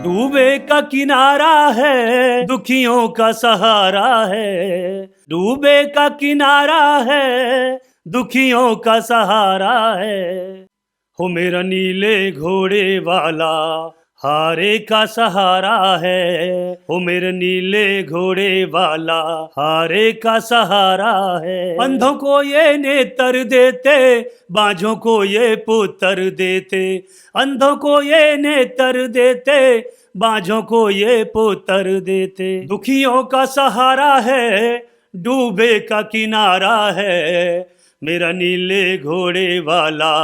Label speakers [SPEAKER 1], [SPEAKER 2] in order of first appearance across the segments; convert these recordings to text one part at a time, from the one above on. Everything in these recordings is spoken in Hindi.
[SPEAKER 1] डूबे का किनारा है, दुखियों का सहारा है। डूबे का किनारा है, दुखियों का सहारा है। हो मेरा नीले घोड़े वाला हारे का सहारा है। हो मेरे नीले घोड़े वाला हारे का सहारा है। अंधों को ये नेत्र देते, बाझों को ये पुत्र देते। अंधों को ये नेत्र देते, बाझों को ये पुत्र देते। दुखियों का सहारा है, डूबे का किनारा है। मेरा नीले घोड़े वाला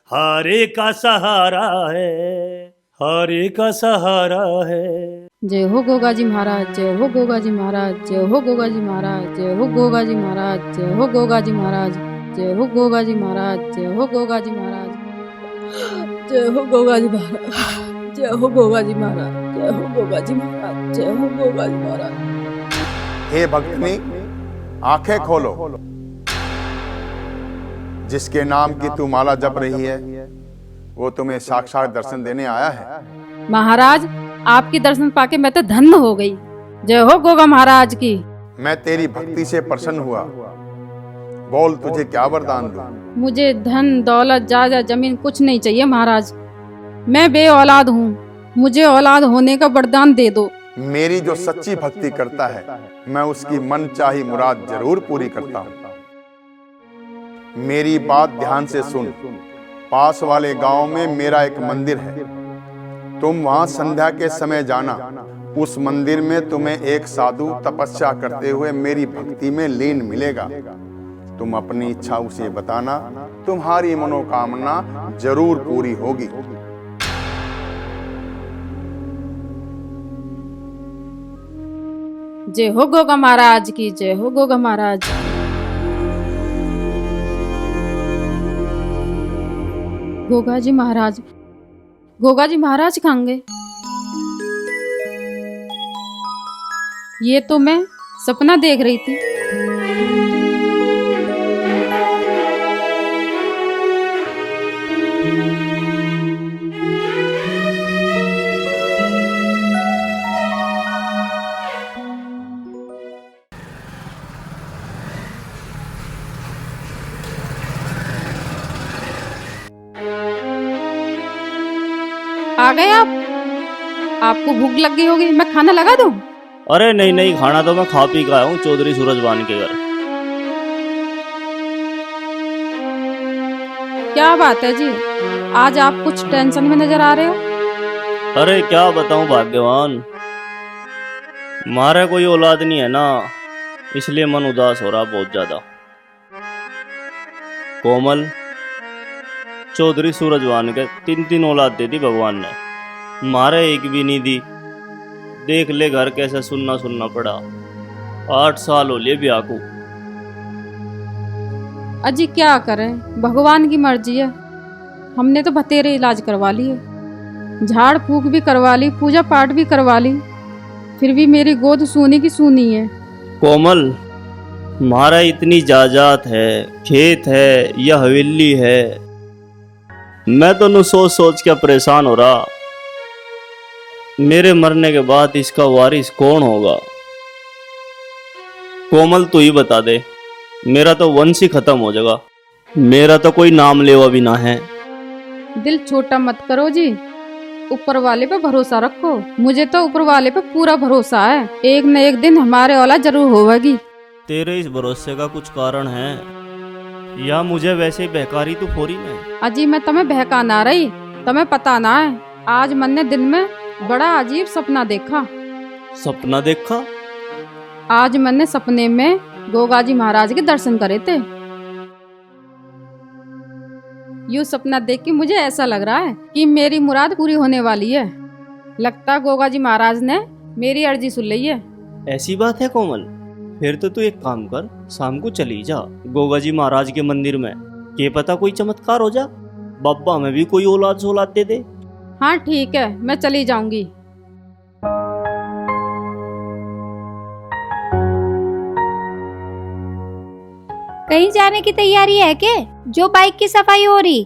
[SPEAKER 1] हारे का सहारा है, हारे का सहारा है।
[SPEAKER 2] जय हो गोगा जी महाराज, जय हो गोगा जी महाराज, जय हो गोगा जी महाराज, जय हो गोगा जी महाराज, जय हो गोगा जी महाराज, जय हो गोगा जी महाराज, जय हो गोगा जी महाराज, जय हो गोगा जी महाराज, जय हो गोगा जी महाराज, जय हो गोगा जी महाराज, जय हो गोगा जी महाराज।
[SPEAKER 3] हे भक्तनी, आंखें खोलो। जिसके नाम की तू माला जप रही है वो तुम्हें साक्षात दर्शन देने आया है।
[SPEAKER 2] महाराज, आपके दर्शन पाके मैं तो धन्य हो गई। जय हो गोगा महाराज की।
[SPEAKER 3] मैं तेरी भक्ति से प्रसन्न हुआ। बोल, तुझे क्या वरदान दूं?
[SPEAKER 2] मुझे धन दौलत जायदाद जमीन कुछ नहीं चाहिए महाराज। मैं बे औलाद हूँ, मुझे औलाद होने का वरदान दे दो।
[SPEAKER 3] मेरी जो सच्ची भक्ति करता है मैं उसकी मन चाही मुराद जरूर पूरी करता हूँ। मेरी बात ध्यान से सुन। पास वाले गांव में मेरा एक मंदिर है, तुम वहां संध्या के समय जाना। उस मंदिर में तुम्हें एक साधु तपस्या करते हुए मेरी भक्ति में लीन मिलेगा। तुम अपनी इच्छा उसे बताना, तुम्हारी मनोकामना जरूर पूरी होगी।
[SPEAKER 2] जय हो गोगा महाराज की, जय हो गोगा महाराज। गोगा जी महाराज, गोगा जी महाराज खाएंगे। ये तो मैं सपना देख रही थी। आ गए आप? आपको भूख लग गई होगी, मैं खाना लगा दूं?
[SPEAKER 1] अरे नहीं नहीं, खाना तो मैं खा पी का आया हूँ चौधरी सूरजवान के घर।
[SPEAKER 2] क्या बात है जी, आज आप कुछ टेंशन में नजर आ रहे हो।
[SPEAKER 1] अरे क्या बताऊं भाग्यवान, मारे कोई औलाद नहीं है ना, इसलिए मन उदास हो रहा बहुत ज्यादा। कोमल, चौधरी सूरजवान के 3 औलाद दे दी भगवान ने, मारे एक भी नहीं दी। देख ले घर कैसे सुनना सुनना पड़ा। 8 साल हो लिए ब्याह को।
[SPEAKER 2] अजी क्या करें, भगवान की मर्जी है। हमने तो बतेरे इलाज करवा लिए, झाड़ फूक भी करवा ली, पूजा पाठ भी करवा ली, फिर भी मेरी गोद सोने की सूनी है।
[SPEAKER 1] कोमल, मारा इतनी जायदाद है, खेत है या हवेली है, मैं तो नु सोच सोच के परेशान हो रहा। मेरे मरने के बाद इसका वारिस कौन होगा? कोमल तू ही बता दे, मेरा तो वंश ही खत्म हो जाएगा। मेरा तो कोई नाम लेवा भी ना है।
[SPEAKER 2] दिल छोटा मत करो जी, ऊपर वाले पे भरोसा रखो। मुझे तो ऊपर वाले पे पूरा भरोसा है, एक न एक दिन हमारे औलाद जरूर होगी।
[SPEAKER 1] तेरे इस भरोसे का कुछ कारण है या मुझे वैसे ही बहकारी तू फोरी में?
[SPEAKER 2] अजी मैं तुम्हें बहका ना रही, तुम्हें पता ना है। आज मन ने दिन में बड़ा अजीब सपना देखा।
[SPEAKER 1] सपना देखा?
[SPEAKER 2] आज मैंने सपने में गोगा जी महाराज के दर्शन करे थे। यूं सपना देख के मुझे ऐसा लग रहा है कि मेरी मुराद पूरी होने वाली है। लगता गोगा जी महाराज ने मेरी अर्जी सुन ली है।
[SPEAKER 1] ऐसी बात है कोमल, फिर तो तू एक काम कर, शाम को चली जा गोगा जी महाराज के मंदिर में। के पता कोई चमत्कार हो जा, बाबा में भी कोई औलाद दे दे।
[SPEAKER 2] हाँ ठीक है, मैं चली जाऊंगी।
[SPEAKER 4] कहीं जाने की तैयारी है के? जो बाइक की सफाई हो रही।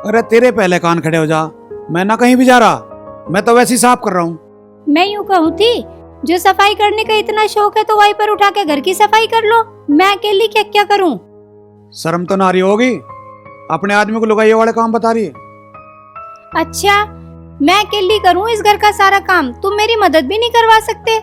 [SPEAKER 5] अरे तेरे पहले कान खड़े हो जा, मैं ना कहीं भी जा रहा। मैं तो वैसे ही साफ कर रहा हूँ।
[SPEAKER 4] मैं यूँ कहूँ थी, जो सफाई करने का इतना शौक है तो वाइपर उठा के घर की सफाई कर लो। मैं अकेली क्या क्या करूँ?
[SPEAKER 5] शर्म तो ना रही होगी, अपने आदमी को लुगाई वाले काम बता रही है।
[SPEAKER 4] अच्छा, मैं अकेली करूँ इस घर का सारा काम, तुम मेरी मदद भी नहीं करवा सकते?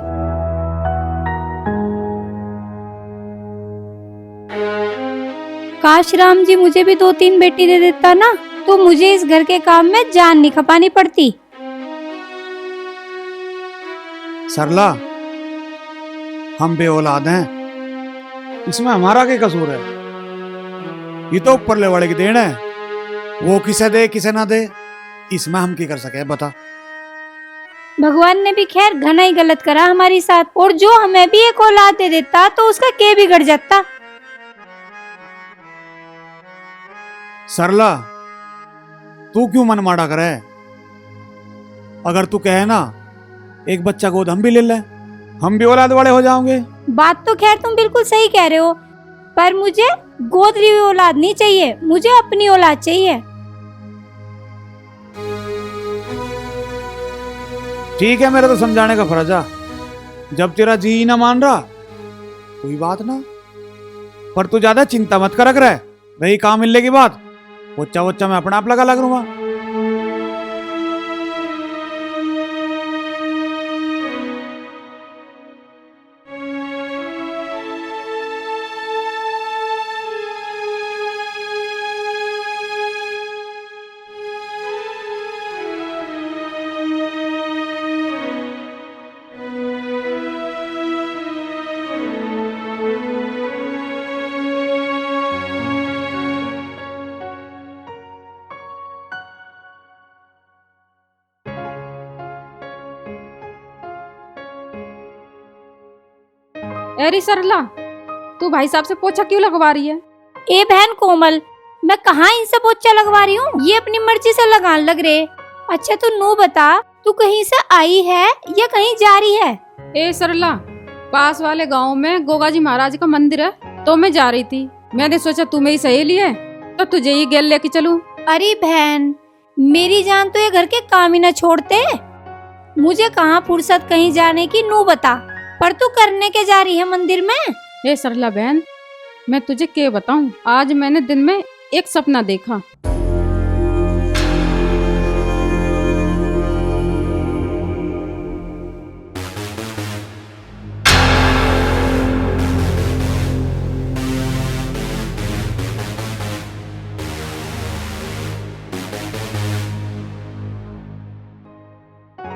[SPEAKER 4] काश राम जी मुझे भी 2-3 बेटी दे देता ना, तो मुझे इस घर के काम में जान नहीं खपानी पड़ती।
[SPEAKER 5] सरला, हम बेऔलाद हैं, इसमें हमारा क्या कसूर है? ये तो ऊपर वाले की देन है, वो किसे दे किसे ना दे, इसमें हम क्या कर सके बता।
[SPEAKER 4] भगवान ने भी खैर घना ही गलत करा हमारी साथ, और जो हमें भी एक औलाद दे देता तो उसका के बिगड़ जाता।
[SPEAKER 5] सरला, तू क्यों मन माड़ा करे? अगर तू कहे ना एक बच्चा गोद हम भी ले ले, हम भी औलाद वाले हो जाओगे।
[SPEAKER 4] बात तो खैर तुम बिल्कुल सही कह रहे हो, पर मुझे गोद ली हुई औलाद नहीं चाहिए, मुझे अपनी औलाद चाहिए।
[SPEAKER 5] ठीक है, मेरा तो समझाने का फर्ज है। जब तेरा जी ही ना मान रहा कोई बात ना, पर तू ज्यादा चिंता मत कर रही काम मिलने की बात, पोचा वोचा मैं अपने आप लगा लग रूंगा।
[SPEAKER 2] अरे सरला, तू भाई साहब से पोछा क्यों लगवा रही है?
[SPEAKER 4] ए बहन कोमल, मैं कहाँ इनसे पोछा लगवा रही हूँ, ये अपनी मर्जी से लगाने लग रहे। अच्छा तू नू बता, तू कहीं से आई है या कहीं जा रही है?
[SPEAKER 2] ए सरला, पास वाले गांव में गोगा जी महाराज का मंदिर है, तो मैं जा रही थी। मैंने सोचा तू मेरी सहेली है तो तुझे ही गेल लेके चलूं।
[SPEAKER 4] अरे बहन, मेरी जान तो ये घर के काम ही न छोड़ते, मुझे कहाँ फुर्सत कहीं जाने की, नू बता। पर तू करने के जा रही है मंदिर में?
[SPEAKER 2] ए सरला बहन, मैं तुझे क्या बताऊं, आज मैंने दिन में एक सपना देखा।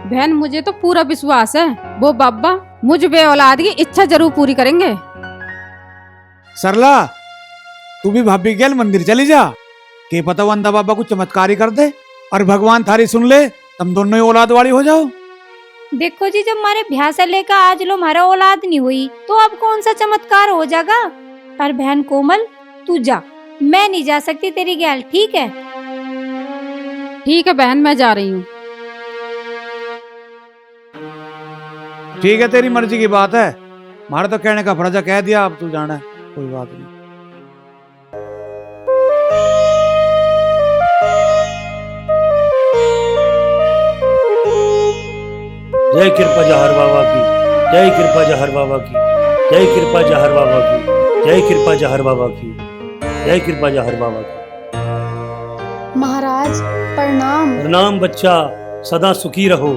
[SPEAKER 2] बहन मुझे तो पूरा विश्वास है वो बाबा मुझ बे औलाद की इच्छा जरूर पूरी करेंगे।
[SPEAKER 5] सरला, तू भी भाभी गेल मंदिर चली जा, के पता वंदा बाबा कुछ चमत्कारी कर दे और भगवान थारी सुन ले, तुम दोनों ही औलाद वाली हो जाओ।
[SPEAKER 4] देखो जी, जब हमारे ब्याह से लेकर आज लो हमारा औलाद नहीं हुई तो अब कौन सा चमत्कार हो जाएगा। पर बहन कोमल तू जा, मैं नहीं जा सकती तेरी गैल, ठीक है?
[SPEAKER 2] ठीक है बहन, मैं जा रही हूँ।
[SPEAKER 5] ठीक है, तेरी मर्जी की बात है, हमारा तो कहने का फर्ज है, कह दिया, अब तू जाना है, कोई बात नहीं।
[SPEAKER 1] जय कृपा जहर बाबा की, जय कृपा जहर बाबा की, जय कृपा जहर बाबा की, जय कृपा जहर बाबा की, जय कृपा जहर बाबा की।
[SPEAKER 6] महाराज प्रणाम।
[SPEAKER 1] प्रणाम बच्चा, सदा सुखी रहो।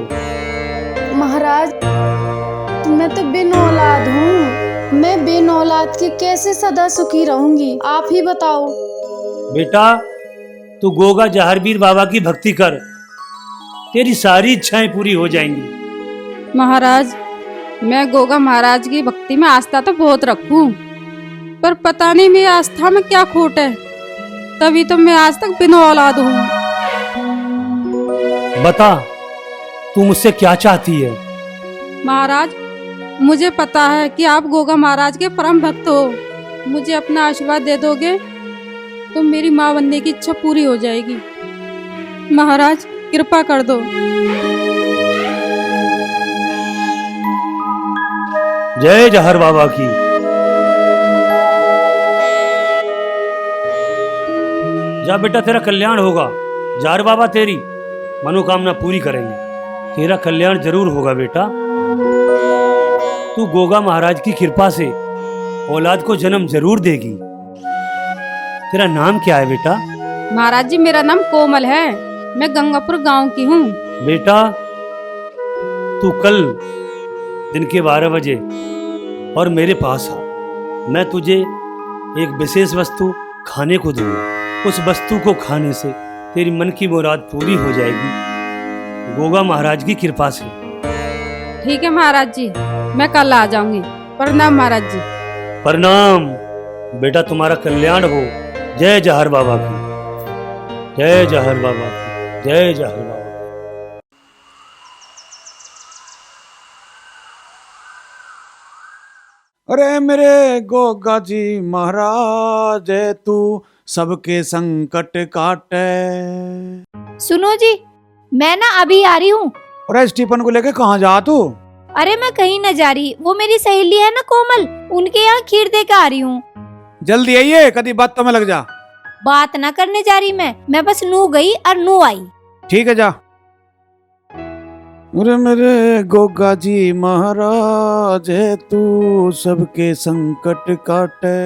[SPEAKER 6] महाराज मैं तो बिन औलाद हूँ, मैं बिन औलाद के कैसे सदा सुखी रहूंगी, आप ही बताओ।
[SPEAKER 1] बेटा तू गोगा जहरवीर बाबा की भक्ति कर, तेरी सारी इच्छाएं पूरी हो जाएंगी।
[SPEAKER 2] महाराज मैं गोगा महाराज की भक्ति में आस्था तो बहुत रखूं, पर पता नहीं मेरी आस्था में क्या खोट है, तभी तो मैं आज तक बिन औलाद हूँ।
[SPEAKER 1] बता तू मुझसे क्या चाहती है?
[SPEAKER 2] महाराज मुझे पता है कि आप गोगा महाराज के परम भक्त हो, मुझे अपना आशीर्वाद दे दोगे तो मेरी माँ बनने की इच्छा पूरी हो जाएगी। महाराज कृपा कर दो।
[SPEAKER 1] जय जहर बाबा की। जा बेटा, तेरा कल्याण होगा, जहर बाबा तेरी मनोकामना पूरी करेंगे। तेरा कल्याण जरूर होगा बेटा। तू गोगा महाराज की कृपा से औलाद को जन्म जरूर देगी। तेरा नाम क्या है बेटा?
[SPEAKER 2] महाराज जी मेरा नाम कोमल है, मैं गंगापुर गांव की हूँ।
[SPEAKER 1] बेटा तू कल दिन के 12 बजे और मेरे पास आ। मैं तुझे एक विशेष वस्तु खाने को दूंगा। उस वस्तु को खाने से तेरी मन की मुराद पूरी हो जाएगी, गोगा महाराज की कृपा से।
[SPEAKER 2] ठीक है महाराज जी, मैं कल आ जाऊंगी। प्रणाम महाराज जी।
[SPEAKER 1] प्रणाम बेटा, तुम्हारा कल्याण हो। जय जहर बाबा की, जय जहर बाबा की, जय जहर बाबा की।
[SPEAKER 5] अरे मेरे गोगा जी महाराज तू सबके संकट काटे।
[SPEAKER 4] सुनो जी, मैं ना अभी आ रही हूँ।
[SPEAKER 5] अरे स्टीफन को लेके कहाँ जा तू?
[SPEAKER 4] अरे मैं कहीं न जा रही, वो मेरी सहेली है ना कोमल, उनके यहाँ खीर दे के आ रही हूँ।
[SPEAKER 5] जल्दी आइए, कभी बात तो में लग जा।
[SPEAKER 4] बात ना करने जा रही मैं बस नू गई और नू आई।
[SPEAKER 5] ठीक है जा। अरे मेरे गोगा जी महाराज तू सबके संकट काटे।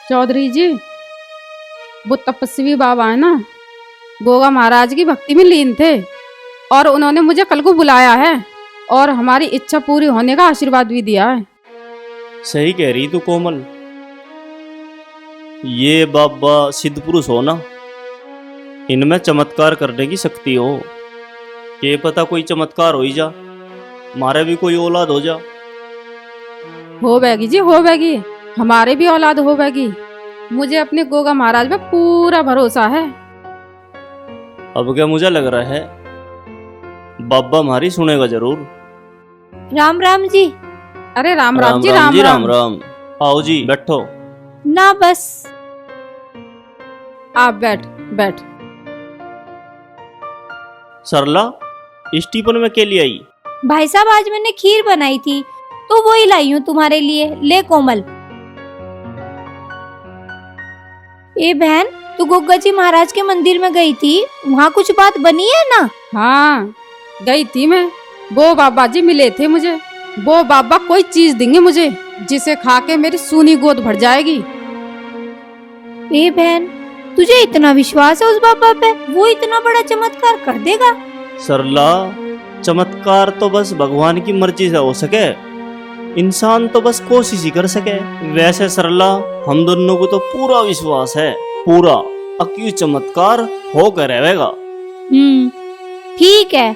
[SPEAKER 2] चौधरी जी, वो तपस्वी बाबा है ना, गोगा महाराज की भक्ति में लीन थे और उन्होंने मुझे कल को बुलाया है और हमारी इच्छा पूरी होने का आशीर्वाद भी दिया है।
[SPEAKER 7] सही कह रही तू कोमल, ये बाबा सिद्ध पुरुष हो ना, इनमें चमत्कार करने की शक्ति हो। ये पता कोई चमत्कार हो ही जा, मारे भी कोई औलाद हो जा।
[SPEAKER 2] हो बैगी जी, हो बैगी, हमारे भी औलाद हो बैगी। मुझे अपने गोगा महाराज पे पूरा भरोसा है।
[SPEAKER 7] अब क्या मुझे लग रहा है बाबा हमारी सुनेगा जरूर।
[SPEAKER 4] राम राम जी।
[SPEAKER 2] अरे राम राम जी,
[SPEAKER 7] राम
[SPEAKER 2] राम
[SPEAKER 7] राम राम। आओ जी बैठो।
[SPEAKER 4] ना बस
[SPEAKER 2] आप बैठ बैठ।
[SPEAKER 7] सरला, स्टीफन में के लिए आई?
[SPEAKER 4] भाई साहब, आज मैंने खीर बनाई थी तो वो ही लाई हूँ तुम्हारे लिए। ले कोमल। ए बहन, तू गोगा जी महाराज के मंदिर में गई थी, वहाँ कुछ बात बनी है ना?
[SPEAKER 2] हाँ गई थी मैं, वो बाबा जी मिले थे मुझे। वो बाबा कोई चीज देंगे मुझे जिसे खा के मेरी सूनी गोद भर जाएगी।
[SPEAKER 4] ए बहन, तुझे इतना विश्वास है उस बाबा पे? वो इतना बड़ा चमत्कार कर देगा?
[SPEAKER 7] सरला, चमत्कार तो बस भगवान की मर्जी से हो सके, इंसान तो बस कोशिश ही कर सके। वैसे सरला, हम दोनों को तो पूरा विश्वास है, पूरा अक्यू चमत्कार होकर रहेगा।
[SPEAKER 4] ठीक है,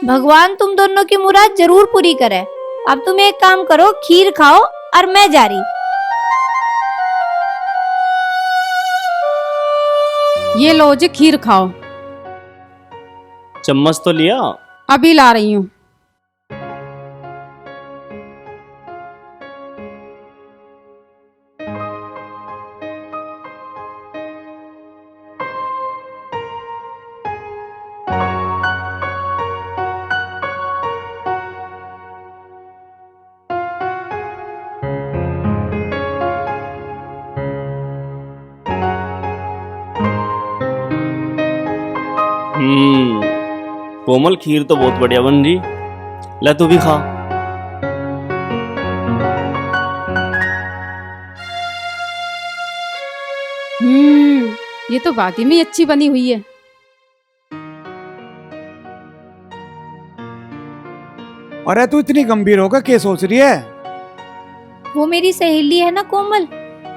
[SPEAKER 4] भगवान तुम दोनों की मुराद जरूर पूरी करे। अब तुम एक काम करो, खीर खाओ और मैं जा रही।
[SPEAKER 2] ये लो जी, खीर खाओ।
[SPEAKER 7] चम्मच तो लिया?
[SPEAKER 2] अभी ला रही हूँ।
[SPEAKER 7] कोमल, खीर तो बहुत बढ़िया बन रही, ले तू भी खा।
[SPEAKER 2] ये तो वाकई में अच्छी बनी हुई है।
[SPEAKER 5] अरे तू इतनी गंभीर होकर क्या सोच रही है?
[SPEAKER 4] वो मेरी सहेली है ना कोमल,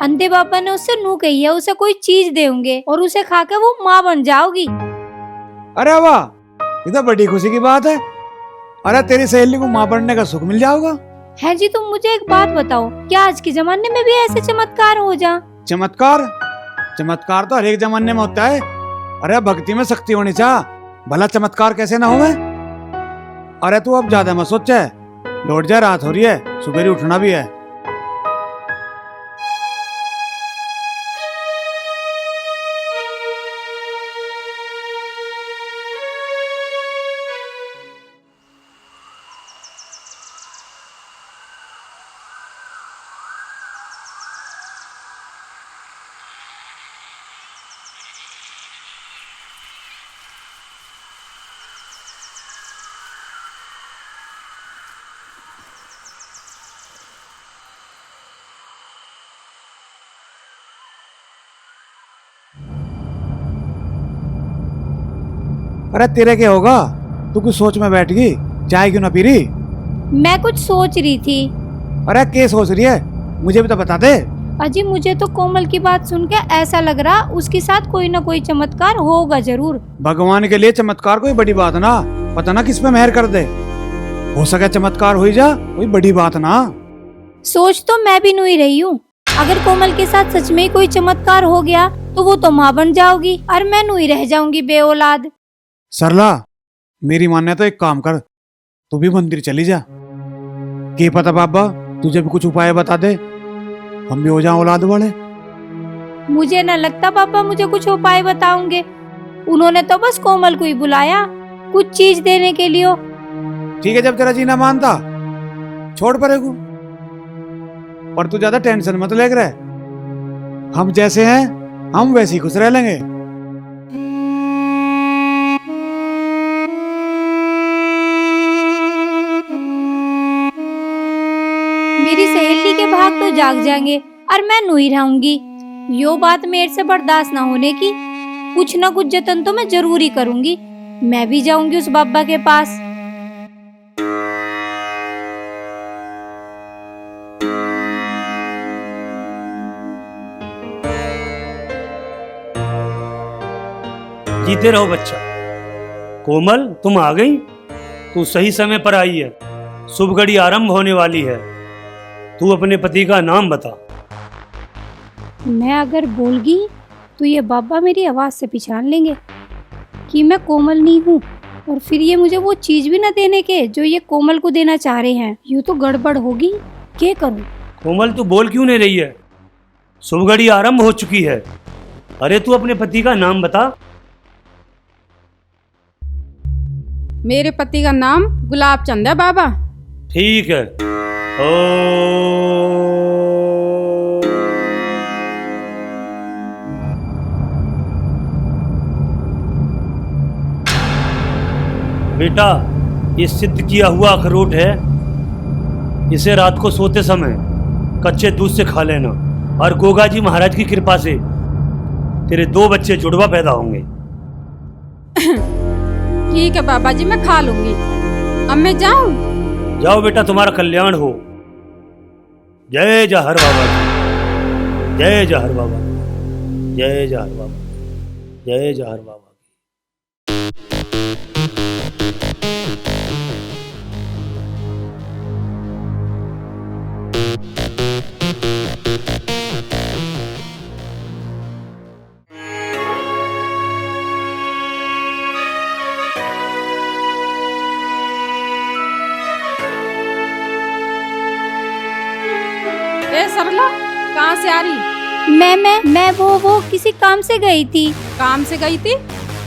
[SPEAKER 4] अंधे बाबा ने उससे नू कही है उसे कोई चीज देंगे और उसे खाकर वो माँ बन जाओगी।
[SPEAKER 5] अरे वाह, ये तो बड़ी खुशी की बात है। अरे तेरी सहेली को माँ बनने का सुख मिल जाएगा।
[SPEAKER 4] है जी, तुम मुझे एक बात बताओ, क्या आज के जमाने में भी ऐसे चमत्कार हो जा?
[SPEAKER 5] चमत्कार? चमत्कार तो हर एक जमाने में होता है। अरे भक्ति में शक्ति होनी चाहिए, भला चमत्कार कैसे ना होवे। अरे तू अब ज्यादा मत सोच, लौट जा, रात हो रही है, सुबह उठना भी है। अरे तेरे क्या होगा, तू कुछ सोच में बैठ गई, चाय क्यों ना पी रही?
[SPEAKER 4] मैं कुछ सोच रही थी।
[SPEAKER 5] अरे क्या सोच रही है, मुझे भी तो बता दे।
[SPEAKER 4] अजी मुझे तो कोमल की बात सुन के ऐसा लग रहा उसके साथ कोई ना कोई चमत्कार होगा जरूर।
[SPEAKER 5] भगवान के लिए चमत्कार कोई बड़ी बात ना, पता ना किस पे मेहर कर दे, हो सके चमत्कार हो ही जा, कोई बड़ी बात ना।
[SPEAKER 4] सोच तो मैं भी नहीं रही हूँ, अगर कोमल के साथ सच में ही कोई चमत्कार हो गया तो वो तो माँ बन जाओगी और मैं नहीं रह जाऊंगी बेऔलाद।
[SPEAKER 5] सरला मेरी मान्य तो एक काम कर, तू भी मंदिर चली जा, क्या पता बाबा तुझे भी कुछ उपाय बता दे, हम भी हो जाए औलाद वाले।
[SPEAKER 4] मुझे न लगता पापा मुझे कुछ उपाय बताओगे, उन्होंने तो बस कोमल को ही बुलाया कुछ चीज देने के लिए।
[SPEAKER 5] ठीक है, जब तेरा जीना मानता छोड़ पड़ेगू, पर तू ज्यादा टेंशन मत ले रहे, हम जैसे हैं हम वैसे ही खुश रह लेंगे।
[SPEAKER 4] मेरी सहेली के भाग तो जाग जाएंगे और मैं नहीं रहूंगी। यो बात मेरे से बर्दाश्त ना होने की, कुछ ना कुछ जतन तो मैं जरूर ही करूंगी। मैं भी जाऊंगी उस बाबा के पास।
[SPEAKER 1] जीते रहो बच्चा। कोमल तुम आ गई, तू सही समय पर आई है, शुभ घड़ी आरंभ होने वाली है। तू अपने पति का नाम बता।
[SPEAKER 4] मैं अगर बोल गई तो ये बाबा मेरी आवाज से पहचान लेंगे कि मैं कोमल नहीं हूँ, और फिर ये मुझे वो चीज भी न देने के जो ये कोमल को देना चाह रहे हैं। यूँ तो गड़बड़ होगी, क्या करूँ?
[SPEAKER 1] कोमल तू बोल क्यों नहीं रही है? शुभ घड़ी आरंभ हो चुकी है। अरे तू अपने पति का नाम बता।
[SPEAKER 2] मेरे पति का नाम गुलाब चंद है बाबा।
[SPEAKER 1] ठीक है। बेटा ये सिद्ध किया हुआ अखरोट है, इसे रात को सोते समय कच्चे दूध से खा लेना, और गोगा जी महाराज की कृपा से तेरे 2 बच्चे जुड़वा पैदा होंगे।
[SPEAKER 2] ठीक है बाबा जी, मैं खा लूंगी। अब मैं जाऊं?
[SPEAKER 1] जाओ बेटा, तुम्हारा कल्याण हो। जय जहर बाबा की, जय जहर बाबा की, जय जहर बाबा की, जय जहर बाबा की।
[SPEAKER 2] ए सरला, कहाँ से आ रही?
[SPEAKER 4] मैं वो किसी काम से गई थी।
[SPEAKER 2] काम से गई थी?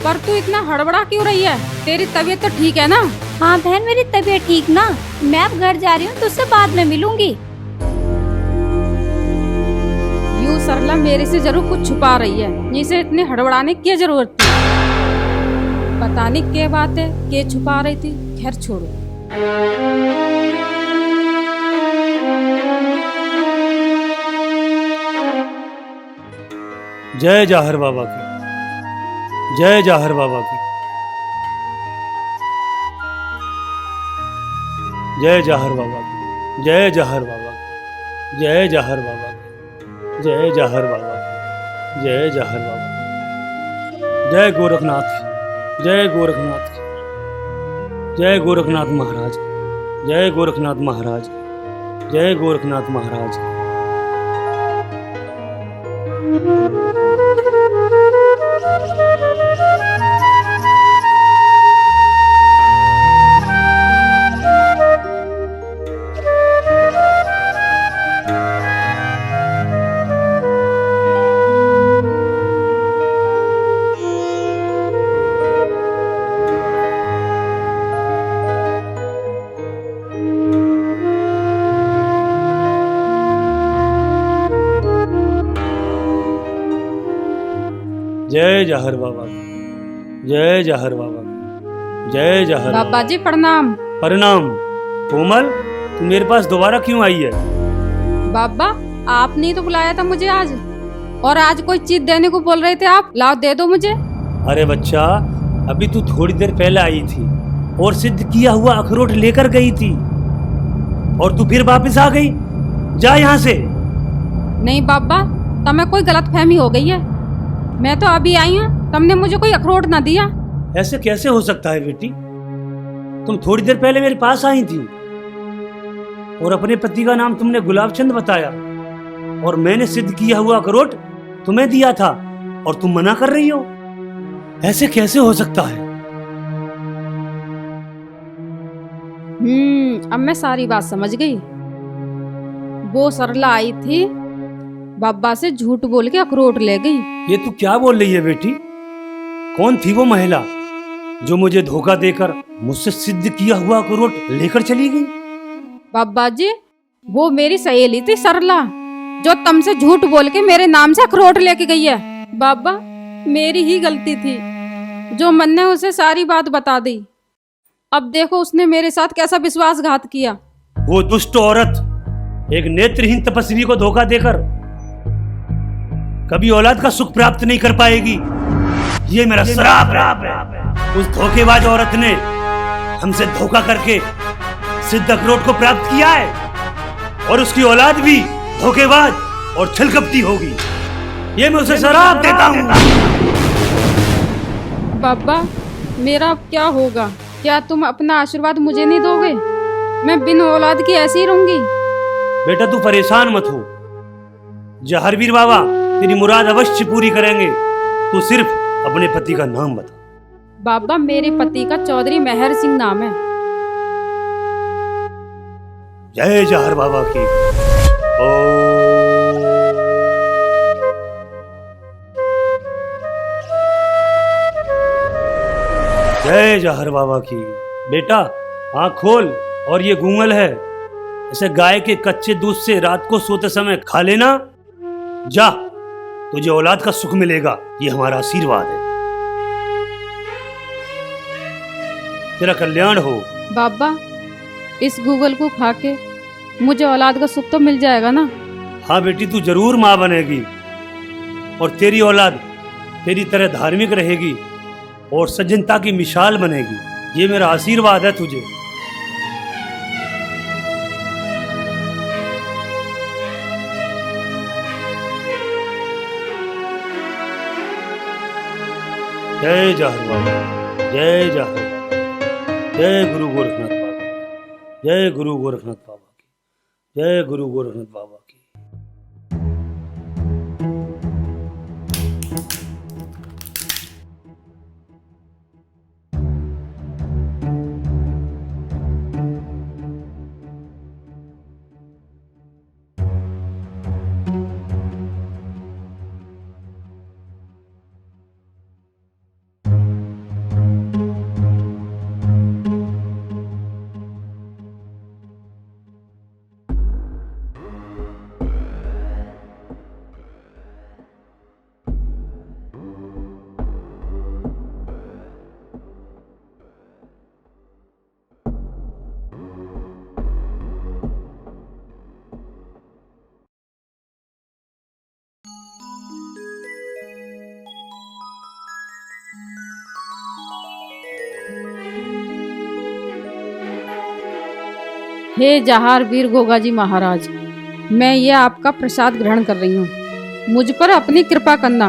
[SPEAKER 2] पर तू इतना हड़बड़ा क्यों रही है? तेरी तबीयत तो ठीक है ना?
[SPEAKER 4] हाँ बहन, मेरी तबीयत ठीक ना। मैं अब घर जा रही हूँ, तुझसे बाद में मिलूंगी।
[SPEAKER 2] यूँ सरला मेरे से जरूर कुछ छुपा रही है, जिसे इतने हड़बड़ाने की जरूरत थी। पता नहीं क्या बात है, क्या छुपा रही थी। खैर छोड़ो।
[SPEAKER 1] जय जहर बाबा की, जय जहर बाबा की, जय जहर बाबा की, जय जहर बाबा की, जय जहर बाबा की, जय जहर बाबा की, जय जहर बाबा की, जय गोरखनाथ की, जय गोरखनाथ की, जय गोरखनाथ महाराज की, जय गोरखनाथ महाराज की, जय गोरखनाथ महाराज की। जय जहर बाबा की, जय जहर बाबा की, जय जहर
[SPEAKER 2] बाबा जी प्रणाम।
[SPEAKER 1] प्रणाम। कोमल तू मेरे पास दोबारा क्यों आई है?
[SPEAKER 2] बाबा आपने तो बुलाया था मुझे आज, और आज कोई चीज देने को बोल रहे थे आप। लाओ दे दो मुझे।
[SPEAKER 1] अरे बच्चा, अभी तू थोड़ी देर पहले आई थी और सिद्ध किया हुआ अखरोट लेकर गई थी और तू फिर वापस आ गई। जा यहाँ से।
[SPEAKER 2] नहीं बाबा, तमें कोई गलत फहमी हो गई है। मैं तो अभी आई हूँ, तुमने मुझे कोई अखरोट ना दिया।
[SPEAKER 1] ऐसे कैसे हो सकता है बेटी? तुम थोड़ी देर पहले मेरे पास आई थी और अपने पति का नाम तुमने गुलाब चंद बताया और मैंने सिद्ध किया हुआ अखरोट तुम्हें दिया था और तुम मना कर रही हो। ऐसे कैसे हो सकता है?
[SPEAKER 2] अब मैं सारी बात समझ गई। वो सरला आई थी, बाबा से झूठ बोल के अखरोट ले गई।
[SPEAKER 1] ये तू क्या बोल रही है बेटी? कौन थी वो महिला जो मुझे धोखा देकर मुझसे सिद्ध किया हुआ अखरोट लेकर चली गई?
[SPEAKER 2] बाबा जी, वो मेरी सहेली थी सरला, जो तुमसे झूठ बोल के मेरे नाम से अखरोट लेके गई है। बाबा, मेरी ही गलती थी जो मन ने उसे सारी बात बता दी। अब देखो उसने मेरे साथ कैसा विश्वासघात किया।
[SPEAKER 1] वो दुष्ट औरत एक नेत्रहीन तपस्वी को धोखा देकर कभी औलाद का सुख प्राप्त नहीं कर पाएगी। ये मेरा श्राप है। उस धोखेबाज औरत ने हमसे धोखा करके सिद्ध अखरोट को प्राप्त किया है और उसकी औलाद भी धोखेबाज और छलकपटी होगी। ये मैं उसे श्राप देता हूँ।
[SPEAKER 2] बाबा, मेरा अब क्या होगा? क्या तुम अपना आशीर्वाद मुझे नहीं दोगे? मैं बिन औलाद की ऐसी ही रहूंगी।
[SPEAKER 1] बेटा तू परेशान मत हो, जहरवीर बाबा तेरी मुराद अवश्य पूरी करेंगे। तू सिर्फ अपने पति का नाम बता।
[SPEAKER 2] बाबा, मेरे पति का चौधरी मेहर सिंह नाम है।
[SPEAKER 1] जय जहर बाबा की। जय जहर बाबा की। बेटा आँख खोल और ये गूंगल है, इसे गाय के कच्चे दूध से रात को सोते समय खा लेना। जा, तुझे औलाद का सुख मिलेगा। ये हमारा आशीर्वाद है। तेरा कल्याण हो।
[SPEAKER 2] बाबा, इस गूगल को खा के मुझे औलाद का सुख तो मिल जाएगा ना?
[SPEAKER 1] हाँ बेटी, तू जरूर माँ बनेगी और तेरी औलाद तेरी तरह धार्मिक रहेगी और सज्जनता की मिसाल बनेगी। ये मेरा आशीर्वाद है तुझे। जय जहर बाबा, जय जहर, जय गुरु गोरखनाथ बाबा, जय गुरु गोरखनाथ बाबा की, जय गुरु गोरखनाथ बाबा की।
[SPEAKER 2] हे जहार वीर गोगा जी महाराज, मैं ये आपका प्रसाद ग्रहण कर रही हूँ। मुझ पर अपनी कृपा करना।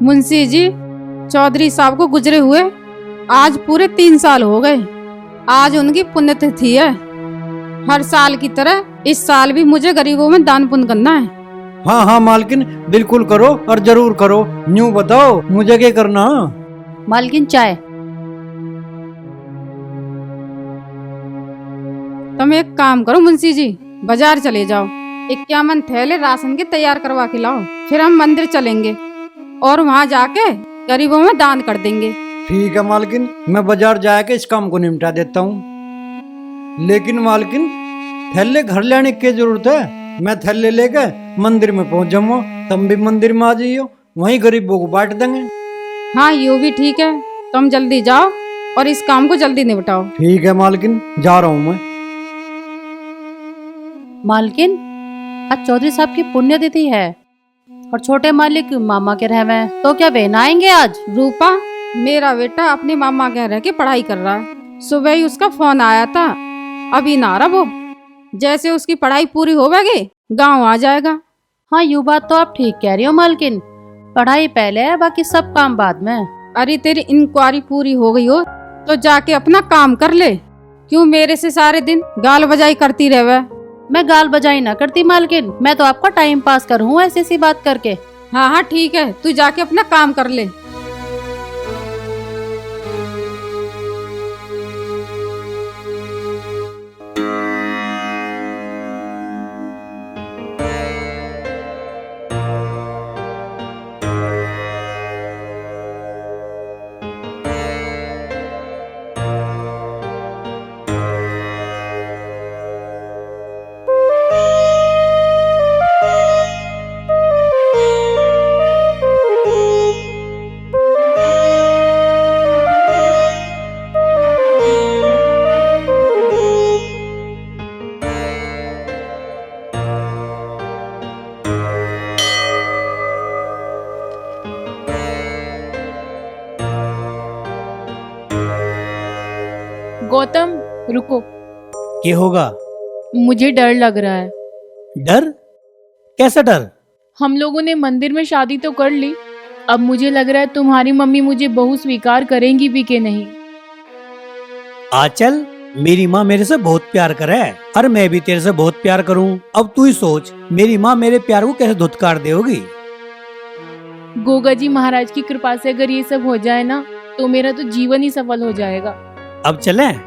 [SPEAKER 2] मुंशी जी, चौधरी साहब को गुजरे हुए आज पूरे 3 साल हो गए। आज उनकी पुण्यतिथि है। हर साल की तरह इस साल भी मुझे गरीबों में दान पुण्य करना है।
[SPEAKER 5] हाँ हाँ मालकिन, बिल्कुल करो और जरूर करो। न्यू बताओ मुझे क्या करना?
[SPEAKER 4] मालकिन चाय।
[SPEAKER 2] तुम एक काम करो मुंशी जी, बाजार चले जाओ, 51 थैले राशन के तैयार करवा के लाओ। फिर हम मंदिर चलेंगे और वहाँ जाके गरीबों में दान कर देंगे।
[SPEAKER 5] ठीक है मालकिन, मैं बाजार जाके इस काम को निपटा देता हूँ। लेकिन मालकिन, थैले घर लाने की जरूरत है? मैं थैले लेके मंदिर में पहुंच जाऊंगा, तुम भी मंदिर में आ जाइयो, वहीं गरीबों को बांट देंगे।
[SPEAKER 2] हाँ ये भी ठीक है, तुम जल्दी जाओ और इस काम को जल्दी निपटाओ।
[SPEAKER 5] ठीक है मालकिन, जा रहा हूँ मैं।
[SPEAKER 8] मालकिन, आज चौधरी साहब की पुण्यतिथि है और छोटे मालिक मामा के रहवे हैं, तो क्या वे ना आएंगे आज?
[SPEAKER 2] रूपा, मेरा बेटा अपने मामा के रह के पढ़ाई कर रहा है। सुबह ही उसका फोन आया था, अभी ना आ रहा वो। जैसे उसकी पढ़ाई पूरी होगी गांव आ जाएगा।
[SPEAKER 8] हाँ यूँ बात तो आप ठीक कह रही हो मालकिन, पढ़ाई पहले है, बाकी सब काम बाद में।
[SPEAKER 2] अरे तेरी इंक्वायरी पूरी हो गई हो तो जाके अपना काम कर ले, क्यों मेरे से सारे दिन गाल बजाई करती रहे?
[SPEAKER 8] मैं गाल बजाई ना करती मालकिन, मैं तो आपका टाइम पास करूँ ऐसी सी बात करके।
[SPEAKER 2] हाँ हाँ ठीक है, तू जाके अपना काम कर ले।
[SPEAKER 9] गौतम रुको,
[SPEAKER 1] क्या होगा?
[SPEAKER 9] मुझे डर लग रहा है।
[SPEAKER 1] डर? कैसा डर?
[SPEAKER 9] हम लोगों ने मंदिर में शादी तो कर ली, अब मुझे लग रहा है तुम्हारी मम्मी मुझे बहू स्वीकार करेंगी भी कि नहीं।
[SPEAKER 1] आचल, मेरी माँ मेरे से बहुत प्यार करे और मैं भी तेरे से बहुत प्यार करूं। अब तू ही सोच, मेरी माँ मेरे प्यार को कैसे धुतकार देगी।
[SPEAKER 9] गोगा जी महाराज की कृपा से अगर ये सब हो जाए ना, तो मेरा तो जीवन ही सफल हो जाएगा।
[SPEAKER 1] अब चलें?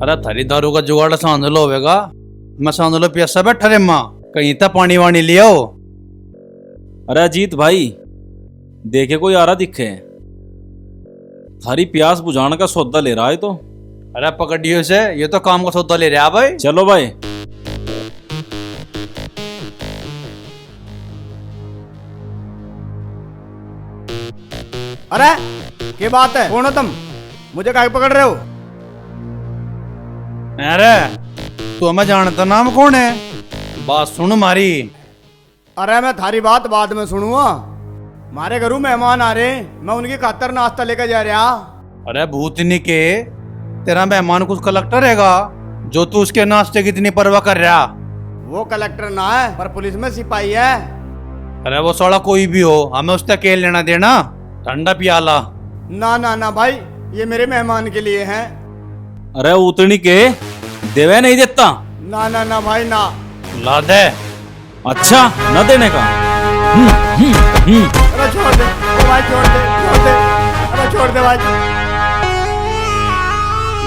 [SPEAKER 10] अरे थारी दारू का जुगाड़ सांधलो होगा, मैं सांधलो पियासा बैठा रे माँ, कहीं तक पानी वानी ले आओ।
[SPEAKER 11] अरे अजीत भाई, देखे कोई आ रहा दिखे, थारी प्यास बुझाने का सौदा ले रहा है तो।
[SPEAKER 10] अरे पकड़ियो से, ये तो काम का सौदा ले रहा भाई।
[SPEAKER 11] चलो भाई।
[SPEAKER 5] अरे क्या बात है, कौन हो तुम? मुझे काहे पकड़ रहे हो?
[SPEAKER 10] अरे तू हमें जानता नाम कौन है? बात सुन मारी।
[SPEAKER 5] अरे मैं थारी बात बाद में सुनूंगा, मारे घरों मेहमान आ रहे, मैं उनकी खातर नाश्ता लेकर जा रहा।
[SPEAKER 10] अरे भूतनी के, तेरा मेहमान कुछ कलेक्टर हैगा जो तू उसके नाश्ते की इतनी परवाह कर रहा?
[SPEAKER 5] वो कलेक्टर ना है, पर पुलिस में सिपाही है।
[SPEAKER 10] अरे वो साला कोई भी हो, हमें उससे अकेले लेना देना, ठंडा पियाला।
[SPEAKER 5] ना ना ना भाई, ये मेरे मेहमान के लिए हैं।
[SPEAKER 11] अरे उतनी के देवे नहीं देता।
[SPEAKER 5] ना ना ना भाई ना।
[SPEAKER 10] ला दे।
[SPEAKER 11] अच्छा, न देने का।
[SPEAKER 5] अरे छोड़ दे भाई, छोड़ दे, छोड़ दे, अरे छोड़ दे भाई।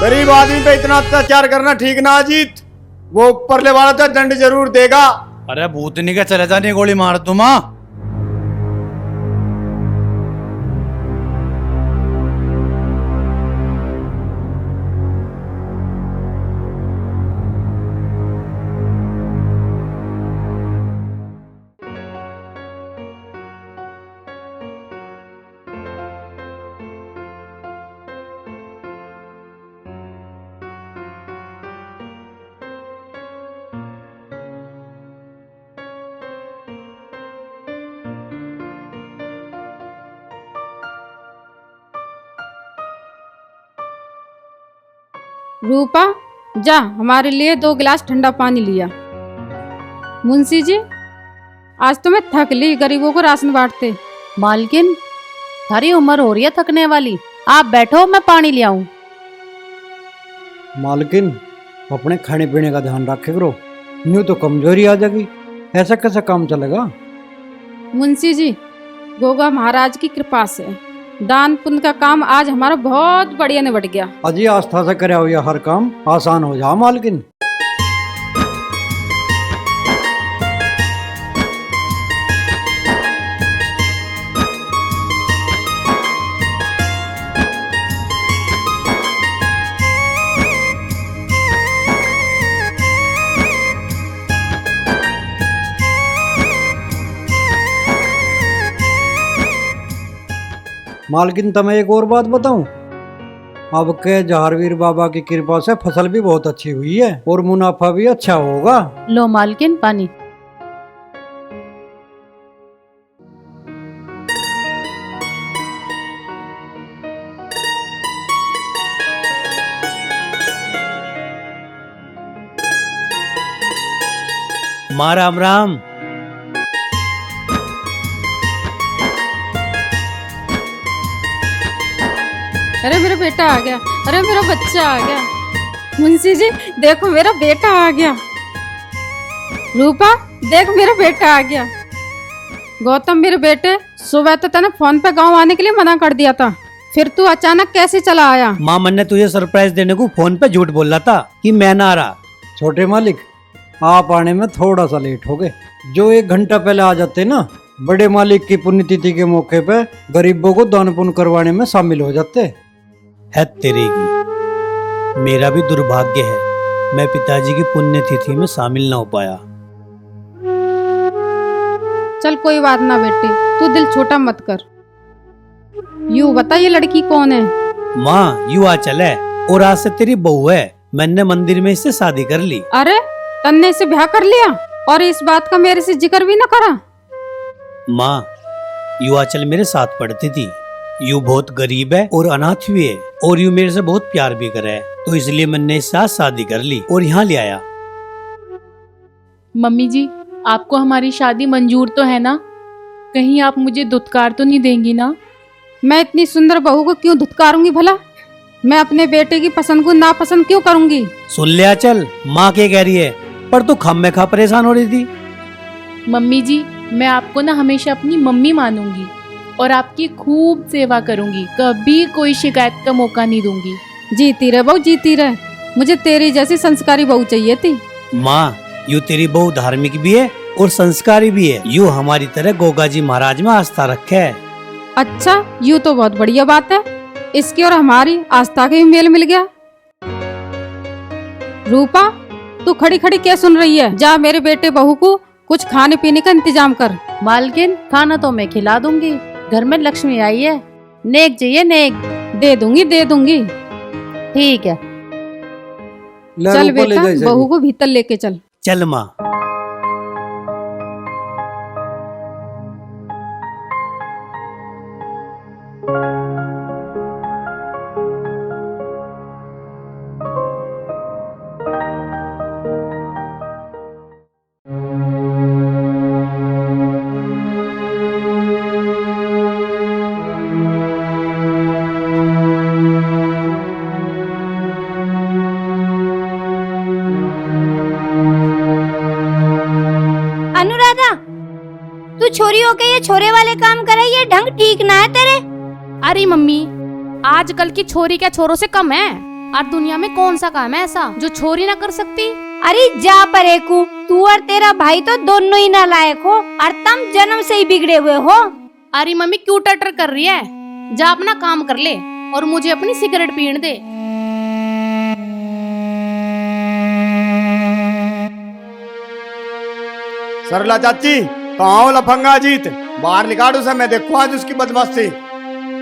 [SPEAKER 5] गरीब आदमी पे इतना अत्याचार करना ठीक ना अजीत, वो ऊपरले वाला तो दंड जरूर देगा।
[SPEAKER 10] अरे भूतनी के चले जाने गोली मार दूं मां।
[SPEAKER 2] रूपा, जा हमारे लिए 2 गिलास ठंडा पानी लिया। मुंशी जी, आज तो मैं थक ली गरीबों को राशन बांटते।
[SPEAKER 8] मालकिन, थारी उम्र हो रही है थकने वाली, आप बैठो मैं पानी ले आऊं।
[SPEAKER 5] मालकिन, अपने खाने पीने का ध्यान रखे करो, यूं तो कमजोरी आ जाएगी। ऐसा कैसा काम चलेगा?
[SPEAKER 2] मुंशी जी, गोगा महाराज की कृपा से दान पुण्य का काम आज हमारा बहुत बढ़िया निबट गया।
[SPEAKER 5] अजी आस्था से करे हो या हर काम आसान हो जा मालकिन। मालकिन तुम्हें एक और बात बताऊं, अब के जहारवीर बाबा की कृपा से फसल भी बहुत अच्छी हुई है और मुनाफा भी अच्छा होगा।
[SPEAKER 8] लो मालकिन पानी।
[SPEAKER 7] माँ राम राम।
[SPEAKER 2] अरे मेरा बेटा आ गया, अरे मेरा बच्चा आ गया। मुंशी जी देखो मेरा बेटा आ गया। रूपा देख मेरा बेटा आ गया। गौतम मेरे बेटे, सुबह तो तूने फोन पे गांव आने के लिए मना कर दिया था, फिर तू अचानक कैसे चला आया?
[SPEAKER 7] माँ मन ने तुझे सरप्राइज देने को फोन पे झूठ बोला था कि मैं ना आ रहा।
[SPEAKER 5] छोटे मालिक, आप आने में थोड़ा सा लेट हो गए। जो 1 घंटा पहले आ जाते ना, बड़े मालिक की पुण्यतिथि के मौके पे गरीबों को दान पुण्य करवाने में शामिल हो जाते।
[SPEAKER 7] है तेरी की, मेरा भी दुर्भाग्य है, मैं पिताजी की पुण्यतिथि में शामिल ना हो पाया।
[SPEAKER 2] चल कोई बात ना बेटे, तू दिल छोटा मत कर। यूं बता ये लड़की कौन है?
[SPEAKER 7] माँ यू आ चल है और आज से तेरी बहू है। मैंने मंदिर में इससे शादी कर ली।
[SPEAKER 2] अरे तन्ने से ब्याह कर लिया और इस बात का मेरे से जिक्र भी न करा?
[SPEAKER 7] माँ यू आचल मेरे साथ पढ़ती थी, यू बहुत गरीब है और अनाथ भी है और यू मेरे से बहुत प्यार भी करे है, तो इसलिए मैंने इसके साथ शादी कर ली और यहाँ ले आया।
[SPEAKER 9] मम्मी जी आपको हमारी शादी मंजूर तो है ना? कहीं आप मुझे धुतकार तो नहीं देंगी ना?
[SPEAKER 2] मैं इतनी सुंदर बहू को क्यों धुतकारूंगी भला? मैं अपने बेटे की पसंद को नापसंद क्यों करूंगी?
[SPEAKER 7] सुन ले आचल, माँ क्या कह रही है, पर तू खाम खा परेशान हो रही थी।
[SPEAKER 9] मम्मी जी मैं आपको ना हमेशा अपनी मम्मी मानूंगी और आपकी खूब सेवा करूंगी, कभी कोई शिकायत का मौका नहीं दूंगी।
[SPEAKER 2] जीती रहे बहू जीती रहे, मुझे तेरी जैसी संस्कारी बहू चाहिए थी।
[SPEAKER 7] माँ यू तेरी बहू धार्मिक भी है और संस्कारी भी है, यू हमारी तरह गोगा जी महाराज में आस्था रखे है।
[SPEAKER 2] अच्छा यू तो बहुत बढ़िया बात है, इसकी और हमारी आस्था का भी मेल मिल गया। रूपा तू खड़ी खड़ी क्या सुन रही है? जा मेरे बेटे बहू को कुछ खाने पीने का इंतजाम कर।
[SPEAKER 8] मालकिन खाना तो मैं खिला दूंगी, घर में लक्ष्मी आई है, नेक चाहिए नेक।
[SPEAKER 2] दे दूंगी दे दूंगी।
[SPEAKER 8] ठीक है
[SPEAKER 2] चल बेटा बहू को भीतर लेके चल।
[SPEAKER 7] चल माँ।
[SPEAKER 4] अनुराधा तू छोरी होके ये छोरे वाले काम करे, ये ढंग ठीक ना है तेरे।
[SPEAKER 12] अरे मम्मी आजकल की छोरी क्या छोरों से कम है? और दुनिया में कौन सा काम है ऐसा जो छोरी ना कर सकती?
[SPEAKER 4] अरे जा परेकू, तू और तेरा भाई तो दोनों ही नालायक हो और तुम जन्म से ही बिगड़े हुए हो।
[SPEAKER 12] अरे मम्मी क्यों टटर कर रही है? जा अपना काम कर ले और मुझे अपनी सिगरेट पीने दे।
[SPEAKER 3] सरला चाची कहाँ हो लफंगा जीत? बाहर निकाल उसे, मैं देखूं आज उसकी बदमाशी।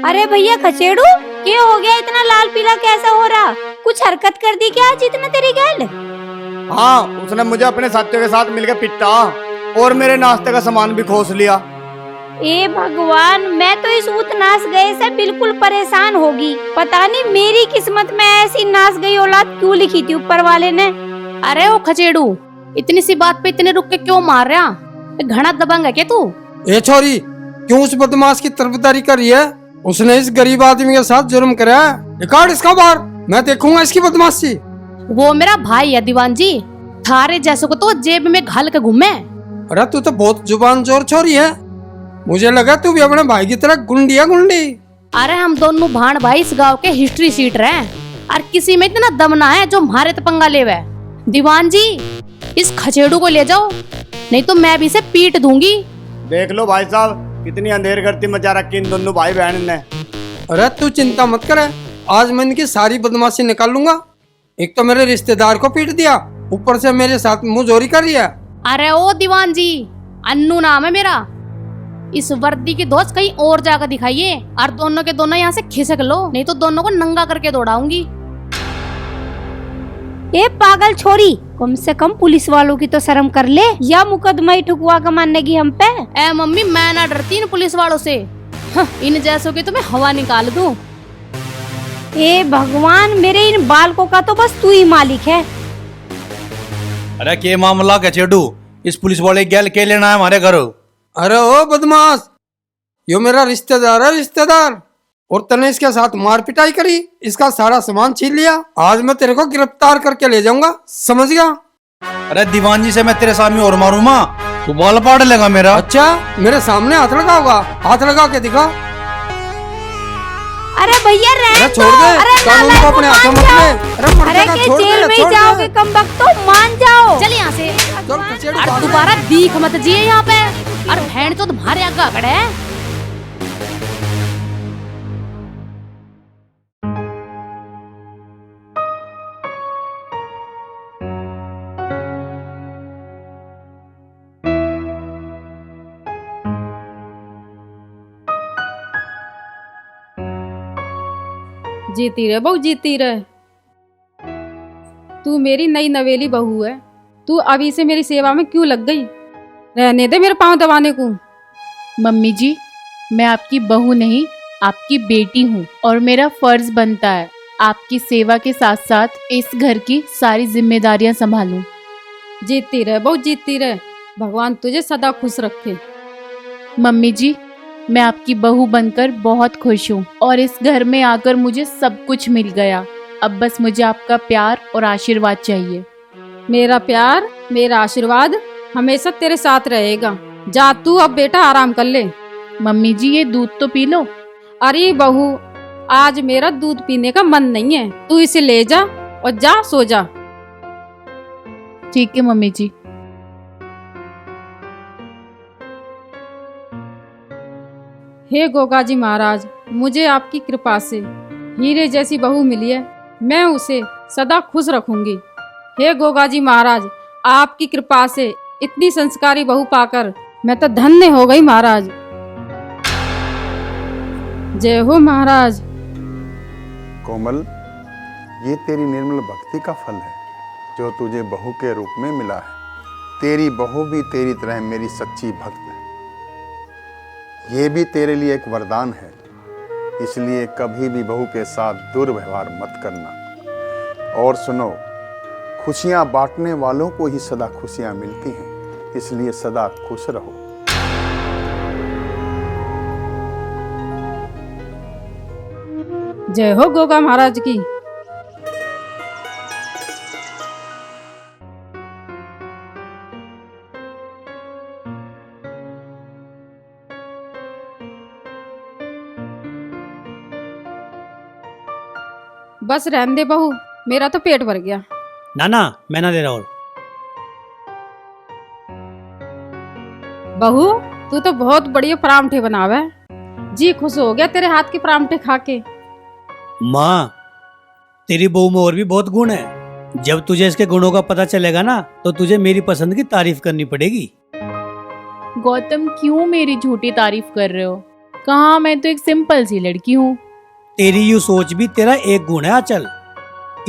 [SPEAKER 4] अरे भैया खचेड़ू क्या हो गया, इतना लाल पीला कैसा हो रहा? कुछ हरकत कर दी क्या आज इतना तेरी गैल?
[SPEAKER 3] हाँ उसने मुझे अपने साथियों के साथ मिलकर पिटा और मेरे नाश्ते का सामान भी खोस लिया।
[SPEAKER 4] ए भगवान, मैं तो इस ऊत नाश गए से बिल्कुल परेशान होगी। पता नहीं मेरी किस्मत में ऐसी नाश गई औलाद क्यों लिखी थी ऊपर वाले ने।
[SPEAKER 12] अरे ओ खचेड़ू इतनी सी बात पे इतने रुक के क्यों मार रहा? घना दबंग है क्या तू?
[SPEAKER 13] ए छोरी क्यों उस बदमाश की तरफदारी कर रही है? उसने इस गरीब आदमी के साथ जुर्म करा है, रिकॉर्ड इसका बाहर, मैं देखूंगा इसकी बदमाशी।
[SPEAKER 12] वो मेरा भाई है दीवान जी, थारे जैसों को तो जेब में घाल के घूमे।
[SPEAKER 13] अरे तू तो बहुत जुबान जोर छोरी है, मुझे लगा तू भी अपने भाई की तरह गुंडी है गुंडी।
[SPEAKER 12] अरे हम दोनों भाण भाई इस गांव के हिस्ट्री शीटर हैं, और किसी में इतना दम ना है जो हमारे तो पंगा लेवे। दीवान जी इस खचेड़ू को ले जाओ, नहीं तो मैं भी इसे पीट दूंगी।
[SPEAKER 5] देख लो भाई साहब, कितनी अंधेर गर्दी मचा रखी इन दोनों भाई बहन ने।
[SPEAKER 13] अरे तू चिंता मत कर, आज मैं इनकी सारी बदमाशी निकाल लूंगा। एक तो मेरे रिश्तेदार को पीट दिया, ऊपर से मेरे साथ मुंहजोरी कर रही है।
[SPEAKER 12] अरे ओ दीवान जी, अन्नू नाम है मेरा। इस वर्दी की दोस्त कहीं और जाकर दिखाइए, और दोनों के दोनों यहाँ से खिसक लो, नहीं तो दोनों को नंगा करके दौड़ाऊंगी।
[SPEAKER 4] ए पागल छोरी, कम से कम पुलिस वालों की तो शर्म कर ले, या मुकदमा ही ठुकवा का मानेगी हम पे।
[SPEAKER 12] ए मम्मी, मैं ना डरती इन पुलिस वालों से। इन जैसों की तो मैं हवा निकाल दूं।
[SPEAKER 4] ए भगवान, मेरे इन बालकों का तो बस तू ही मालिक है।
[SPEAKER 10] अरे के मामला क्या चेडू, इस पुलिस वाले गैल के लेना है हमारे घर?
[SPEAKER 13] अरे ओ बदमाश, यो मेरा रिश्तेदार है रिश्तेदार, और तने इसके साथ मार पिटाई करी, इसका सारा सामान छीन लिया। आज मैं तेरे को गिरफ्तार करके ले जाऊंगा, समझ गया?
[SPEAKER 10] अरे दीवान जी से मैं तेरे सामने और मारू माँ, तू बाल पाड़ लेगा मेरा।
[SPEAKER 13] अच्छा, मेरे सामने हाथ लगाओगा? हाथ लगा के दिखा।
[SPEAKER 4] अरे भैया रहने
[SPEAKER 13] छोड़ दे, कानून को अपने हाथों में ले।
[SPEAKER 4] अरे के जेल में ही जाओगे कमबख्त, तो मान जाओ।
[SPEAKER 12] चल यहाँ से, और दोबारा दीख मत जिए यहाँ पे, और भैंड तो तुम्हारे आगे खड़े है।
[SPEAKER 2] जीती रहे बहू, जीती रहे। तू मेरी नई नवेली बहू है, तू अभी से मेरी सेवा में क्यों लग गई? रहने दे मेरे पांव दबाने को।
[SPEAKER 9] मम्मी जी, मैं आपकी बहू नहीं, आपकी बेटी हूँ, और मेरा फर्ज बनता है आपकी सेवा के साथ साथ इस घर की सारी जिम्मेदारियां संभालूं।
[SPEAKER 2] जीती रहे बहू, जीती रहे। भगवान तुझे सदा खुश रखे।
[SPEAKER 9] मम्मी जी, मैं आपकी बहू बनकर बहुत खुश हूँ, और इस घर में आकर मुझे सब कुछ मिल गया। अब बस मुझे आपका प्यार और आशीर्वाद चाहिए।
[SPEAKER 2] मेरा प्यार, मेरा आशीर्वाद हमेशा तेरे साथ रहेगा। जा तू अब बेटा आराम कर ले।
[SPEAKER 9] मम्मी जी, ये दूध तो पी लो।
[SPEAKER 2] अरे बहू, आज मेरा दूध पीने का मन नहीं है, तू इसे ले जा और जा सो जा।
[SPEAKER 9] ठीक है मम्मी जी।
[SPEAKER 2] हे गोगा जी महाराज, मुझे आपकी कृपा से हीरे जैसी बहू मिली है, मैं उसे सदा खुश रखूंगी। हे गोगा जी महाराज, आपकी कृपा से इतनी संस्कारी बहू पाकर मैं तो धन्य हो गई महाराज। जय हो महाराज।
[SPEAKER 3] कोमल, ये तेरी निर्मल भक्ति का फल है जो तुझे बहू के रूप में मिला है। तेरी बहू भी तेरी तरह मेरी सच्ची भक्त है। ये भी तेरे लिए एक वरदान है, इसलिए कभी भी बहू के साथ दुर्व्यवहार मत करना। और सुनो, खुशियां बांटने वालों को ही सदा खुशियां मिलती हैं, इसलिए सदा खुश रहो।
[SPEAKER 2] जय हो गोगा महाराज की। बस रहने दे बहू, मेरा तो पेट भर गया।
[SPEAKER 1] ना ना, मैं ना दे रहा। और
[SPEAKER 2] बहू, तू तो बहुत बढ़िया परांठे बनावे, जी खुश हो गया तेरे हाथ के परांठे खा के।
[SPEAKER 1] माँ, तेरी बहू में और भी बहुत गुण है। जब तुझे इसके गुणों का पता चलेगा ना, तो तुझे मेरी पसंद की तारीफ करनी पड़ेगी।
[SPEAKER 9] गौतम, क्यों मेरी झूठी तारीफ कर रहे हो? कहाँ, मैं तो एक सिंपल सी लड़की हूँ।
[SPEAKER 1] तेरी यू सोच भी तेरा एक गुण है आंचल।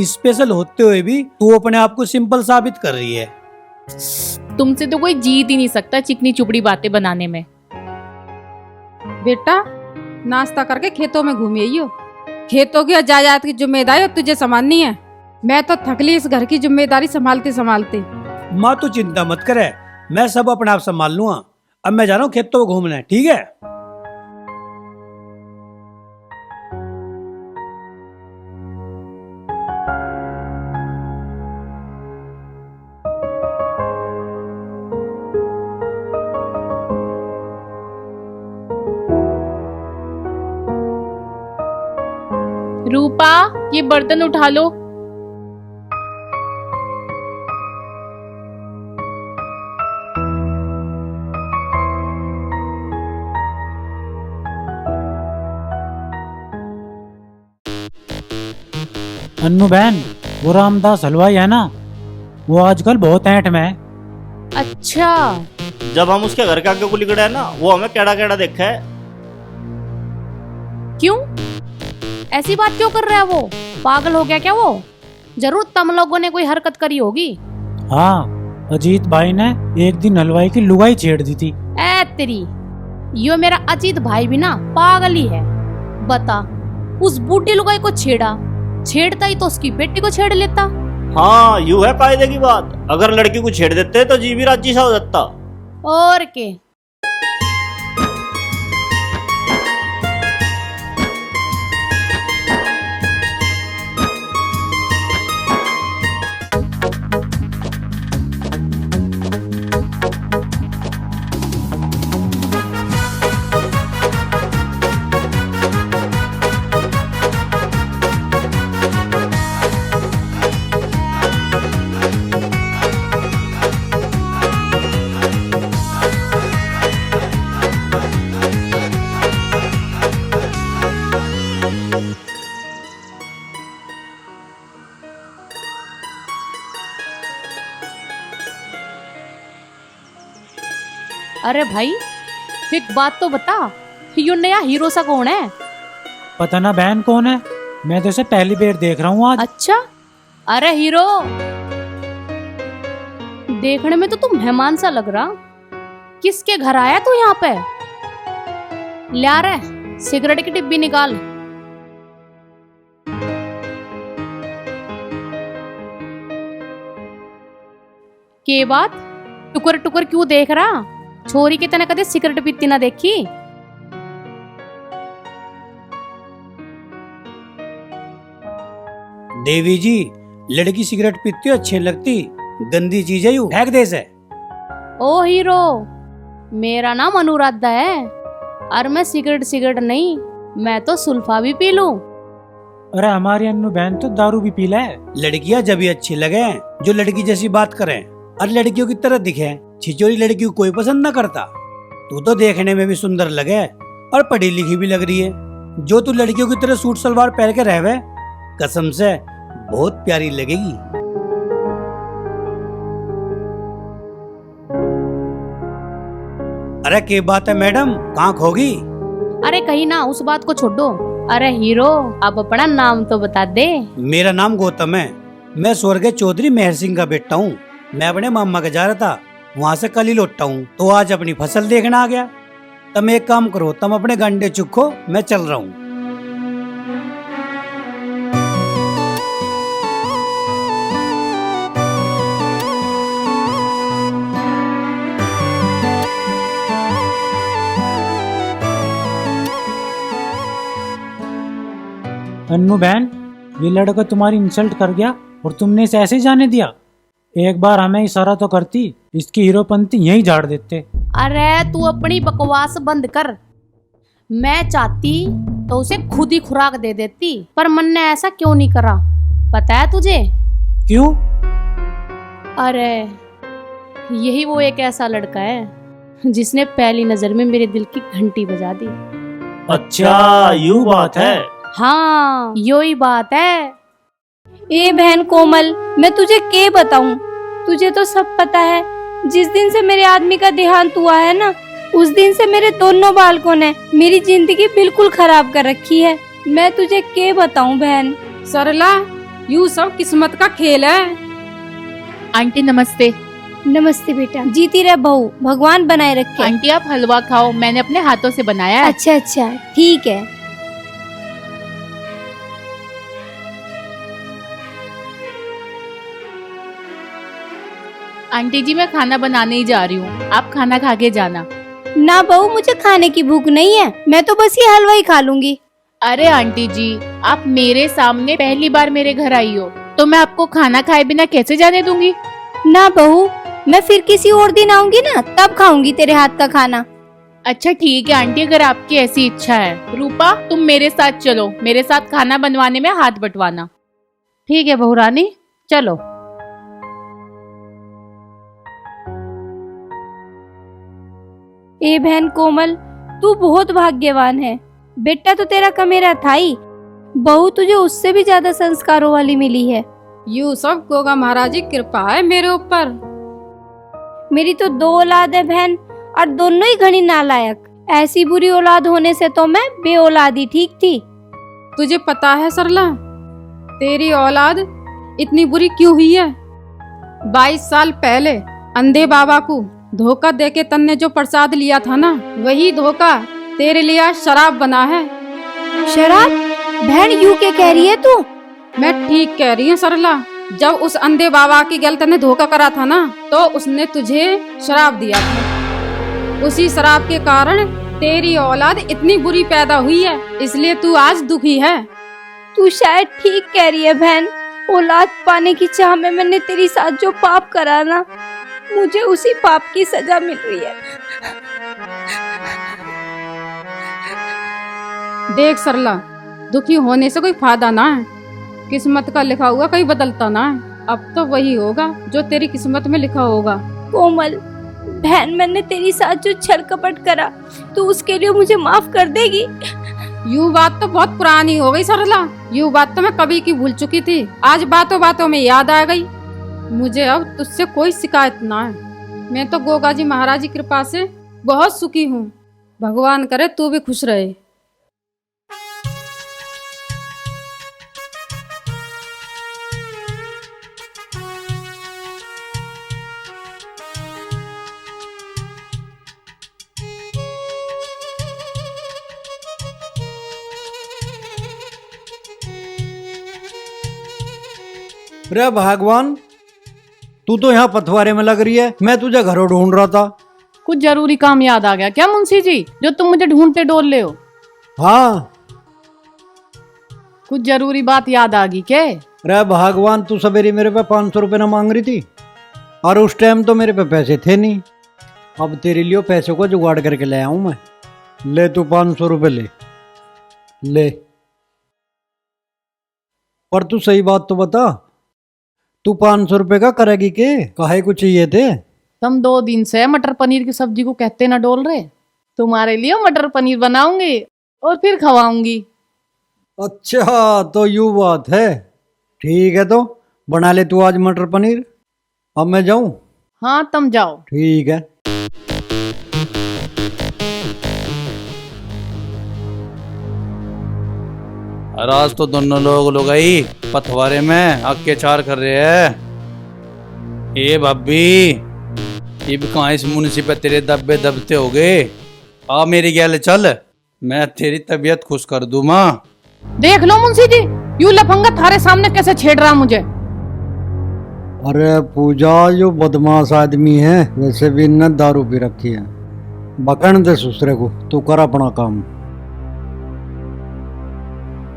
[SPEAKER 1] स्पेशल होते हुए भी तू अपने आप को सिंपल साबित कर रही है।
[SPEAKER 9] तुमसे तो कोई जीत ही नहीं सकता चिकनी चुपड़ी बातें बनाने में।
[SPEAKER 2] बेटा, नाश्ता करके खेतों में घूमी आई हो। खेतों की जायदाद की जिम्मेदारी तुझे संभालनी है। मैं तो थकली इस घर की जिम्मेदारी संभालते संभालते।
[SPEAKER 1] माँ तू चिंता मत करे, मैं सब अपने आप संभाल लूंगा। अब मैं जा रहा हूँ खेतों में घूमने, ठीक है?
[SPEAKER 9] रूपा, ये बर्तन उठा लो।
[SPEAKER 14] अन्नू बहन, वो रामदास हलवाई है ना, वो आजकल बहुत ऐंठ में है।
[SPEAKER 9] अच्छा,
[SPEAKER 7] जब हम उसके घर के आगे को निकले है ना, वो हमें केड़ा केड़ा देखा है।
[SPEAKER 12] क्यों? ऐसी बात क्यों कर रहा है वो? पागल हो गया क्या वो? जरूर तुम लोगों ने कोई हरकत करी होगी।
[SPEAKER 14] हाँ, अजीत भाई ने एक दिन हलवाई की लुगाई छेड़ दी थी।
[SPEAKER 12] ए तेरी, यो मेरा अजीत भाई भी ना पागल ही है। बता, उस बूढ़ी लुगाई को छेड़ता ही तो उसकी बेटी को छेड़ लेता।
[SPEAKER 7] हाँ, यू है कायदे की बात। अगर लड़की को छेड़ देते तो जी भी राजी सा हो जाता।
[SPEAKER 12] और के अरे भाई, एक बात तो बता, यो नया हीरो सा कौन है?
[SPEAKER 14] पता ना बहन कौन है, मैं तो इसे पहली बार देख रहा हूँ आज।
[SPEAKER 12] अच्छा, अरे हीरो, देखने में तो तू मेहमान सा लग रहा। किसके घर आया तू यहाँ पे? ले रे, सिगरेट की डिब्बी निकाल। के बात टुकर टुकर क्यों देख रहा? छोरी के तना कदे सिगरेट पीती ना देखी।
[SPEAKER 5] देवी जी, लड़की सिगरेट पीती हो अच्छी लगती, गंदी चीज है यू, फेंक दे से।
[SPEAKER 12] ओ हीरो, मेरा नाम अनुराधा है और मैं सिगरेट नहीं, मैं तो सुल्फा भी पी लूं।
[SPEAKER 14] अरे हमारी अन्नू बहन तो दारू भी पी ले।
[SPEAKER 5] लड़कियां जब भी अच्छी लगे जो लड़की जैसी बात करें और लड़कियों की तरह दिखे। छिचोरी लड़की को कोई पसंद न करता। तू तो देखने में भी सुंदर लगे और पढ़ी लिखी भी लग रही है। जो तू लड़कियों की तरह सूट सलवार पहन के रहवे, कसम से बहुत प्यारी लगेगी। अरे क्या बात है मैडम, कहाँ खोगी?
[SPEAKER 12] अरे कहीं ना, उस बात को छोड़ दो। अरे हीरो, अब अपना नाम तो बता दे।
[SPEAKER 5] मेरा नाम गौतम है, मैं स्वर्गीय चौधरी मेहर सिंह का बेटा हूँ। मैं अपने मामा के जा रहा था, वहाँ से कल ही लौटा हूँ, तो आज अपनी फसल देखना आ गया। तुम एक काम करो, तुम अपने गंडे चुखो, मैं चल रहा हूँ।
[SPEAKER 14] अन्नू बहन, ये लड़का तुम्हारी इंसल्ट कर गया और तुमने इसे ऐसे जाने दिया। एक बार हमें इशारा तो करती, इसकी हीरोपंती यहीं झाड़ देते।
[SPEAKER 12] अरे तू अपनी बकवास बंद कर। मैं चाहती तो उसे खुद ही खुराक दे देती, पर मन ने ऐसा क्यों नहीं करा पता है तुझे?
[SPEAKER 14] क्यों?
[SPEAKER 12] अरे यही वो एक ऐसा लड़का है जिसने पहली नजर में मेरे दिल की घंटी बजा दी।
[SPEAKER 7] अच्छा, यूं बात है।
[SPEAKER 12] हाँ, यो ही बात है।
[SPEAKER 4] ए बहन कोमल, मैं तुझे क्या बताऊं? तुझे तो सब पता है। जिस दिन से मेरे आदमी का देहांत हुआ है ना, उस दिन से मेरे दोनों बालकों ने मेरी जिंदगी बिल्कुल खराब कर रखी है। मैं तुझे क्या बताऊं बहन?
[SPEAKER 2] सरला, यू सब किस्मत का खेल है।
[SPEAKER 9] आंटी नमस्ते।
[SPEAKER 4] नमस्ते बेटा, जीती रहे बहू, भगवान बनाए रखे।
[SPEAKER 9] आंटी आप हलवा खाओ, मैंने अपने हाथों से बनाया है।
[SPEAKER 4] अच्छा अच्छा, ठीक है।
[SPEAKER 9] आंटी जी, मैं खाना बनाने ही जा रही हूँ, आप खाना खा के जाना।
[SPEAKER 4] ना बहू, मुझे खाने की भूख नहीं है, मैं तो बस ये हलवा ही खा लूंगी।
[SPEAKER 9] अरे आंटी जी, आप मेरे सामने पहली बार मेरे घर आई हो, तो मैं आपको खाना खाए बिना कैसे जाने दूंगी?
[SPEAKER 4] ना बहू, मैं फिर किसी और दिन आऊंगी ना, तब खाऊंगी तेरे हाथ का खाना।
[SPEAKER 9] अच्छा ठीक है आंटी, अगर आपकी ऐसी इच्छा है। रूपा तुम मेरे साथ चलो, मेरे साथ खाना बनवाने में हाथ बंटवाना।
[SPEAKER 8] ठीक है बहू रानी, चलो।
[SPEAKER 4] ए बहन कोमल, तू बहुत भाग्यवान है। बेटा तो तेरा कमेरा था ही, बहू तुझे उससे भी ज्यादा संस्कारों वाली मिली है।
[SPEAKER 2] यू सब गोगा महाराज की कृपा है मेरे ऊपर।
[SPEAKER 4] मेरी तो 2 औलाद है बहन, और दोनों ही घनी नालायक। ऐसी बुरी औलाद होने से तो मैं बेऔलादी ठीक थी।
[SPEAKER 2] तुझे पता है सरला, तेरी औलाद इतनी बुरी क्यों हुई है? 22 साल पहले अंधे बाबा को धोखा देके तन्ने जो प्रसाद लिया था ना, वही धोखा तेरे लिए आज शराब बना है।
[SPEAKER 4] शराब? बहन यू क्या कह रही है तू?
[SPEAKER 2] मैं ठीक कह रही हूँ सरला। जब उस अंधे बाबा की गलत ने धोखा करा था ना, तो उसने तुझे शराब दिया था। उसी शराब के कारण तेरी औलाद इतनी बुरी पैदा हुई है, इसलिए तू आज दुखी है।
[SPEAKER 4] तू शायद ठीक कह रही है बहन। औलाद पाने की चाह में मैंने तेरी साथ जो पाप करा ना, मुझे उसी पाप की सजा मिल रही है।
[SPEAKER 2] देख सरला, दुखी होने से कोई फायदा ना है। किस्मत का लिखा हुआ कहीं बदलता ना है। अब तो वही होगा जो तेरी किस्मत में लिखा होगा।
[SPEAKER 4] कोमल बहन, मैंने तेरी साथ जो छल कपट करा, तू उसके लिए मुझे माफ कर देगी?
[SPEAKER 2] यू बात तो बहुत पुरानी हो गई सरला। यू बात तो मैं कभी की भूल चुकी थी, आज बातों बातों में याद आ गई। मुझे अब तुझसे कोई शिकायत ना है। मैं तो गोगा जी महाराज की कृपा से बहुत सुखी हूँ। भगवान करे तू भी खुश रहे।
[SPEAKER 5] रे भगवान, तू तो यहाँ पथवारे में लग रही है, मैं तुझे घरों ढूंढ रहा था।
[SPEAKER 8] कुछ जरूरी काम याद आ गया क्या मुंशी जी, जो तुम मुझे ढूंढते डोल ले हो?
[SPEAKER 5] हाँ।
[SPEAKER 8] कुछ जरूरी बात याद आ गई क्या?
[SPEAKER 5] रे भगवान, तू सवेरे मेरे पे 500 रुपये ना मांग रही थी, और उस टाइम तो मेरे पे पैसे थे नहीं। अब तेरे लिए पैसों को जुगाड़ करके ले आऊं मैं। ले तू 500 रुपये ले। पर तू सही बात तो बता, तू 500 रुपये का करेगी के? काहे को चाहिए थे?
[SPEAKER 8] तुम 2 दिन से मटर पनीर की सब्जी को कहते ना डोल रहे। तुम्हारे लिए मटर पनीर बनाऊंगी और फिर खवाऊंगी।
[SPEAKER 5] अच्छा, तो यू बात है। ठीक है, तो बना ले तू आज मटर पनीर। अब मैं जाऊं?
[SPEAKER 8] हाँ तुम जाओ।
[SPEAKER 5] ठीक है।
[SPEAKER 10] आज तो दोनों लोग आई पथवारे में अत्याचार कर रहे हैं। ए भाभी, ये भी कहाँ इस मुंशी पे तेरे दबे दबते हो गए। आ मेरी गैल चल, मैं तेरी तबीयत खुश कर दूं माँ।
[SPEAKER 8] देख लो मुंशी जी, यू लफंगा थारे सामने कैसे छेड़ रहा मुझे।
[SPEAKER 5] अरे पूजा, जो बदमाश आदमी है, वैसे भी इनने दारू पी रखी है। बकन दे दूसरे को, तू कर अपना काम।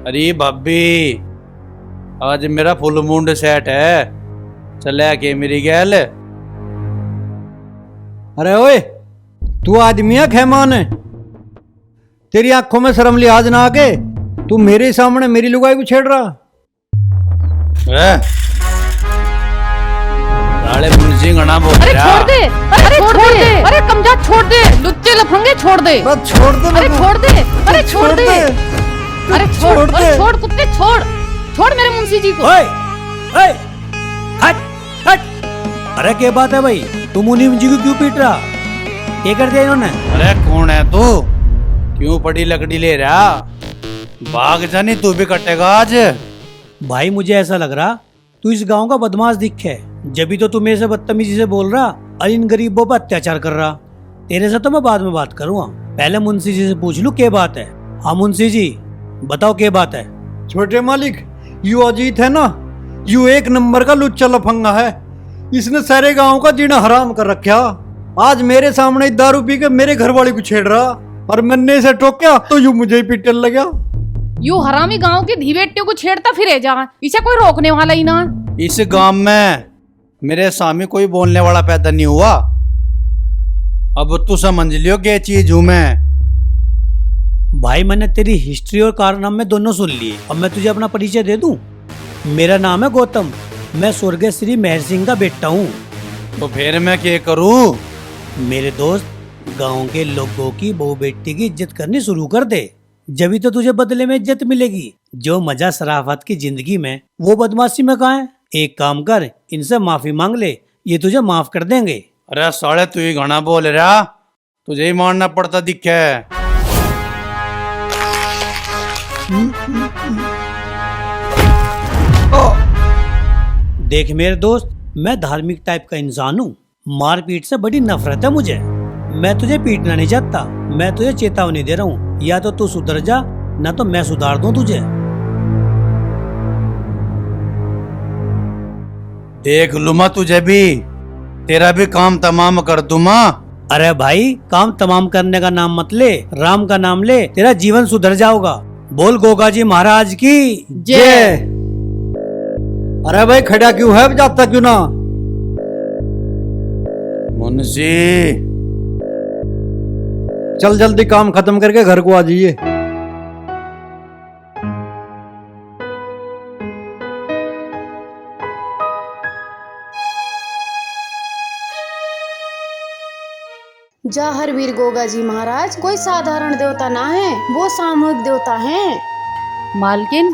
[SPEAKER 10] अरे भाभी, आज मेरा फुल मुंड सेट है, चले के मेरी गैल।
[SPEAKER 5] अरे ओए, तू आदमी है खैमान है? तेरी आंखों में शर्म लिहाज ना आके तू मेरे सामने मेरी लुगाई को छेड़ रहा?
[SPEAKER 10] मुंशी गणा बोल
[SPEAKER 8] अरे छोड़ दे, अरे छोड़ दे, अरे कमजा छोड़ दे, लुच्चे लफंगे छोड़ दे,
[SPEAKER 5] छोड़ दे,
[SPEAKER 8] अरे छोड़ दे, अरे छोड़ दे, अरे छोड़, अरे छोड़ कुत्ते, छोड़, छोड़ मेरे मुंशी जी को।
[SPEAKER 1] ओए, ओए, हट, हट। अरे क्या बात है भाई, तुम मुनि जी को क्यों पीट रहा? क्या कर दिया इन्होंने?
[SPEAKER 10] अरे कौन है तू? क्यों पड़ी लकड़ी ले रहा? भाग जानी, तू भी कटेगा आज।
[SPEAKER 1] भाई मुझे ऐसा लग रहा तू इस गांव का बदमाश दिखे, जब भी तो तू मेरे से बदतमीजी से बोल रहा और इन गरीबों पर अत्याचार कर रहा। तेरे से तो मैं बाद में बात करूंगा, पहले मुंशी जी से पूछ लूं क्या बात है। हाँ मुंशी जी, बताओ क्या बात है।
[SPEAKER 5] छोटे मालिक, यू अजीत है ना, यू एक नंबर का लुच्चा लफंगा है। इसने सारे गांव का जीना हराम कर रखा। आज मेरे सामने दारू पी के मेरे घर वाले को छेड़ रहा, और मैंने इसे टोका तो यू मुझे ही पीटने लगा।
[SPEAKER 8] यू हरामी गांव के धीवेटियों को छेड़ता फिरे जा, इसे कोई रोकने वाला ही ना।
[SPEAKER 10] इस गांव में मेरे सामने कोई बोलने वाला पैदा नहीं हुआ, अब तू समझ लियो क्या चीज हूं मैं।
[SPEAKER 1] भाई मैंने तेरी हिस्ट्री और कारनामे दोनों सुन लिए। अब मैं तुझे अपना परिचय दे दूं। मेरा नाम है गौतम, मैं स्वर्गीय श्री मेहर सिंह का बेटा हूँ।
[SPEAKER 10] तो फिर मैं क्या करूं?
[SPEAKER 1] मेरे दोस्त, गांव के लोगों की बहू बेटी की इज्जत करनी शुरू कर दे, जभी तो तुझे बदले में इज्जत मिलेगी। जो मजा शराफत की जिंदगी में, वो बदमाशी में कहाँ है। एक काम कर, इनसे माफी मांग ले, ये तुझे माफ कर देंगे।
[SPEAKER 10] अरे साले तू ही घना बोल रहा, तुझे ही मानना पड़ता दिखे।
[SPEAKER 1] देख मेरे दोस्त, मैं धार्मिक टाइप का इंसान हूँ। मारपीट से बड़ी नफरत है मुझे। मैं तुझे पीटना नहीं चाहता, मैं तुझे चेतावनी दे रहा हूँ। या तो तू सुधर जा, ना तो मैं सुधार दूं तुझे।
[SPEAKER 10] देख लूमा तुझे भी, तेरा भी काम तमाम कर दूंगा।
[SPEAKER 1] अरे भाई, काम तमाम करने का नाम मत ले, राम का नाम ले, तेरा जीवन सुधर जाओगा। बोल गोगा जी महाराज की
[SPEAKER 5] जय। अरे भाई खड़ा क्यों है, जाता क्यों ना?
[SPEAKER 10] मुंशी
[SPEAKER 5] चल जल्दी काम खत्म करके घर को आ जाइए।
[SPEAKER 6] जा हरवीर गोगा जी महाराज कोई साधारण देवता ना है, वो सामूहिक देवता हैं।
[SPEAKER 8] मालकिन,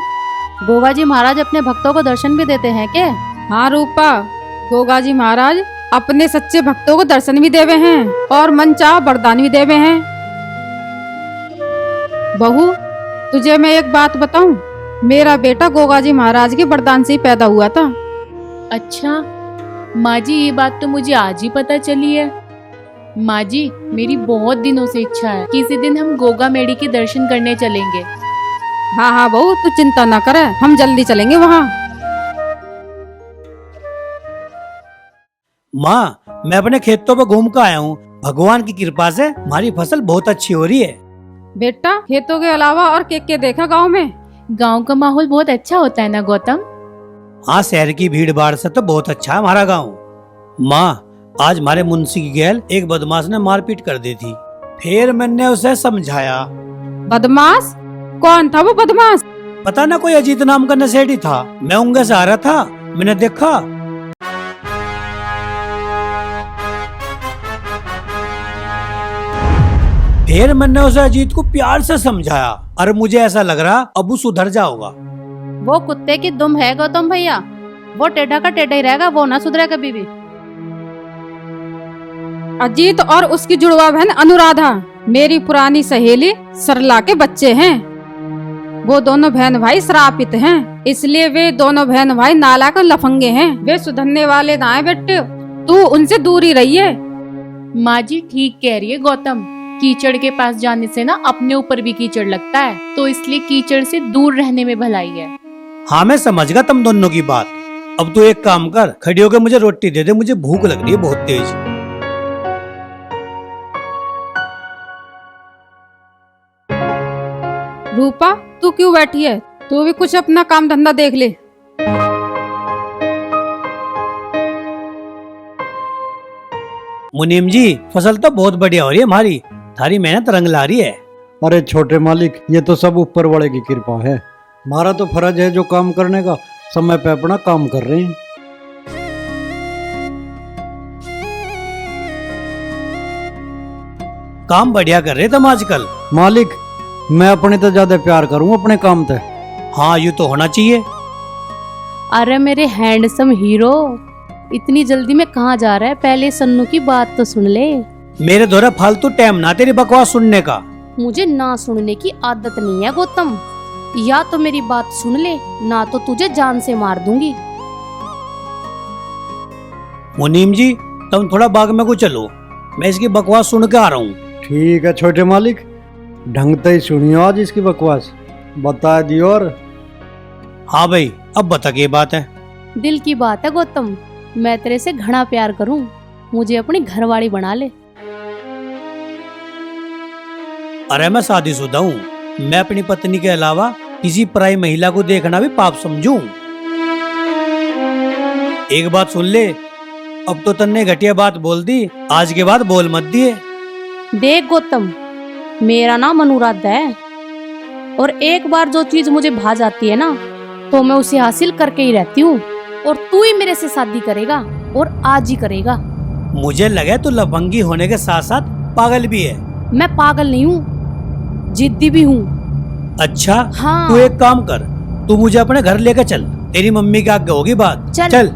[SPEAKER 8] गोगा जी महाराज अपने भक्तों को दर्शन भी देते हैं क्या?
[SPEAKER 2] हाँ रूपा, गोगा जी महाराज अपने सच्चे भक्तों को दर्शन भी देवे हैं और मनचाहा वरदान भी देवे हैं। बहू, तुझे मैं एक बात बताऊं, मेरा बेटा गोगा जी महाराज के वरदान से ही पैदा हुआ था।
[SPEAKER 9] अच्छा माँ जी, ये बात तो मुझे आज ही पता चली है। माँ जी, मेरी बहुत दिनों से इच्छा है, किसी दिन हम गोगा मेडी के दर्शन करने चलेंगे।
[SPEAKER 2] हाँ हाँ बहू, तू चिंता ना करे, हम जल्दी चलेंगे वहाँ।
[SPEAKER 1] माँ, मैं अपने खेतों पर घूम कर आया हूँ। भगवान की कृपा से हमारी फसल बहुत अच्छी हो रही है।
[SPEAKER 2] बेटा, खेतों के अलावा और के देखा गांव में?
[SPEAKER 9] गांव का माहौल बहुत अच्छा होता है ना गौतम?
[SPEAKER 1] हाँ, शहर की भीड़ भाड़ से तो बहुत अच्छा है हमारा गाँव। माँ, आज हमारे मुंशी की गैल एक बदमाश ने मारपीट कर दी थी। फिर मैंने उसे समझाया।
[SPEAKER 2] बदमाश? कौन था वो बदमाश?
[SPEAKER 1] पता ना, कोई अजीत नाम का नशेड़ी था। मैं उंगे से आ रहा था, मैंने देखा। फिर मैंने उसे अजीत को प्यार से समझाया और मुझे ऐसा लग रहा अब वो सुधर जाओगा।
[SPEAKER 8] वो कुत्ते की दुम है गौतम भैया, वो टेढ़ा का टेढ़ा ही रहेगा, वो ना सुधरे कभी भी।
[SPEAKER 2] अजीत और उसकी जुड़वा बहन अनुराधा मेरी पुरानी सहेली सरला के बच्चे हैं। वो दोनों बहन भाई श्रापित हैं, इसलिए वे दोनों बहन भाई नालायक और लफंगे हैं। वे सुधरने वाले ना है बेटे, तू उनसे दूर ही रहिए।
[SPEAKER 9] माँ जी ठीक कह रही है गौतम, कीचड़ के पास जाने से ना अपने ऊपर भी कीचड़ लगता है, तो इसलिए कीचड़ से दूर रहने में भलाई है।
[SPEAKER 1] हाँ, मैं समझ गया तुम दोनों की बात। अब तू एक काम कर, खड़ी होकर मुझे रोटी दे दे, मुझे भूख लग रही है बहुत तेज।
[SPEAKER 2] रूपा, तू क्यों बैठी है? तू भी कुछ अपना काम धंधा देख ले।
[SPEAKER 1] मुनीम जी, फसल तो बहुत बढ़िया हो रही है हमारी, थारी मेहनत रंग ला रही है।
[SPEAKER 5] अरे छोटे मालिक, ये तो सब ऊपर वाले की कृपा है। हमारा तो फर्ज है जो काम करने का, समय पे अपना काम कर रहे हैं।
[SPEAKER 1] काम बढ़िया कर रहे तुम आजकल।
[SPEAKER 5] मालिक, मैं अपने तो ज्यादा प्यार करूं अपने काम पे।
[SPEAKER 1] हाँ, ये तो होना चाहिए।
[SPEAKER 12] अरे मेरे हैंडसम हीरो, इतनी जल्दी में कहाँ जा रहा है? पहले सन्नू की बात तो सुन ले।
[SPEAKER 1] मेरे द्वारा फालतू टाइम ना तेरी बकवास सुनने का।
[SPEAKER 12] मुझे ना सुनने की आदत नहीं है गौतम, या तो मेरी बात सुन ले, ना तो तुझे जान से मार दूंगी।
[SPEAKER 1] मुनीम जी, तुम थोड़ा बाग में को चलो, मैं इसकी बकवास सुन के आ रहा हूँ।
[SPEAKER 5] ठीक है छोटे मालिक, ढंग से ही सुनियो आज इसकी बकवास, बता दियो। और
[SPEAKER 1] हाँ भाई, अब बता के बात है।
[SPEAKER 12] दिल की बात है गौतम, मैं तेरे से घना प्यार करूं, मुझे अपनी घरवाली बना ले।
[SPEAKER 1] अरे मैं शादीशुदा हूँ, मैं अपनी पत्नी के अलावा किसी पराई महिला को देखना भी पाप समझूं। एक बात सुन ले, अब तो तन्ने घटिया बात बोल दी, आज के बाद बोल मत दिए।
[SPEAKER 12] देख गौतम, मेरा नाम अनुराधा है और एक बार जो चीज मुझे भा जाती है ना तो मैं उसे हासिल करके ही रहती हूँ। और तू ही मेरे से शादी करेगा और आज ही करेगा।
[SPEAKER 1] मुझे लगे तू लफंगी होने के साथ साथ पागल भी है।
[SPEAKER 12] मैं पागल नहीं हूँ, जिद्दी भी हूँ।
[SPEAKER 1] अच्छा
[SPEAKER 12] हाँ।
[SPEAKER 1] तू एक काम कर, तू मुझे अपने घर लेकर चल, तेरी मम्मी की आज्ञा होगी बात। चल।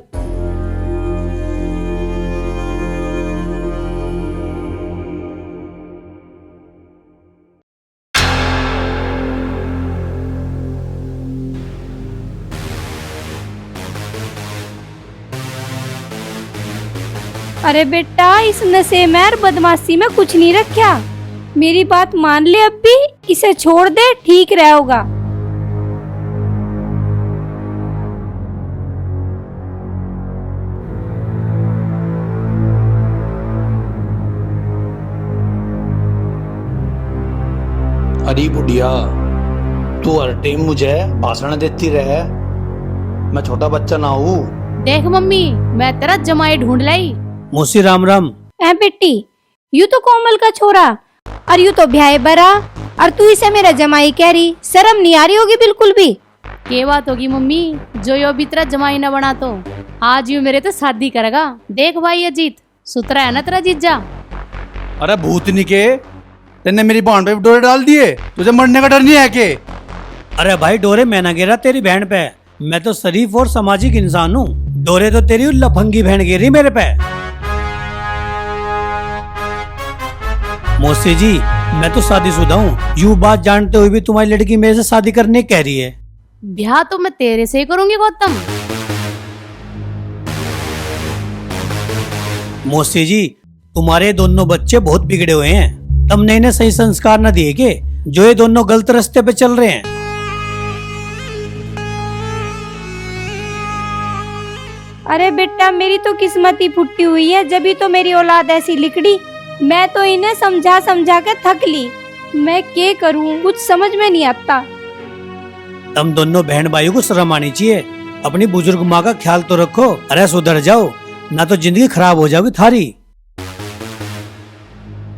[SPEAKER 4] अरे बेटा, इस नशे में और बदमाशी में कुछ नहीं रखा। मेरी बात मान ले, अब भी इसे छोड़ दे, ठीक रहेगा।
[SPEAKER 10] अरे बुढ़िया, तू हर टाइम मुझे भाषण देती रहे, मैं छोटा बच्चा ना हूँ।
[SPEAKER 12] देख मम्मी, मैं तेरा जमाई ढूंढ लाई।
[SPEAKER 1] मौसी राम राम।
[SPEAKER 4] ए बेटी, यू तो कोमल का छोरा और यू तो ब्याह बरा, और तू इसे मेरा जमाई कह रही, शर्म नहीं आ रही होगी बिल्कुल भी।
[SPEAKER 12] के बात होगी मम्मी, जो यो भी तेरा जमाई न बना तो आज यू मेरे तो शादी करेगा। देख भाई अजीत, सुतरा है ना तेरा जीजा।
[SPEAKER 10] अरे भूतनी के, तेने मेरी बहन पे डोरे डाल दिए, तुझे मरने का डर नहीं है के?
[SPEAKER 1] अरे भाई, डोरे मैं ना गिरा तेरी बहन पे, मैं तो शरीफ और सामाजिक इंसान हूँ। डोरे तो तेरी लफंगी बहन गिरी मेरे पे। मौसी जी, मैं तो शादीशुदा हूँ, यू बात जानते हुए भी तुम्हारी लड़की मेरे से शादी करने कह रही है।
[SPEAKER 12] ब्याह तो मैं तेरे से ही करूंगी गौतम।
[SPEAKER 1] मौसी जी, तुम्हारे दोनों बच्चे बहुत बिगड़े हुए हैं, तुमने इन्हें सही संस्कार न दिए के, जो ये दोनों गलत रास्ते पे चल रहे हैं।
[SPEAKER 4] अरे बेटा, मेरी तो किस्मत ही फुटी हुई है, जब ही तो मेरी औलाद ऐसी लिकड़ी। मैं तो इन्हें समझा समझा के थक ली, मैं क्या करूं, कुछ समझ में नहीं आता।
[SPEAKER 1] तुम दोनों बहन भाइयों को शर्म आनी चाहिए, अपनी बुजुर्ग माँ का ख्याल तो रखो। अरे सुधर जाओ, ना तो जिंदगी खराब हो जाएगी थारी।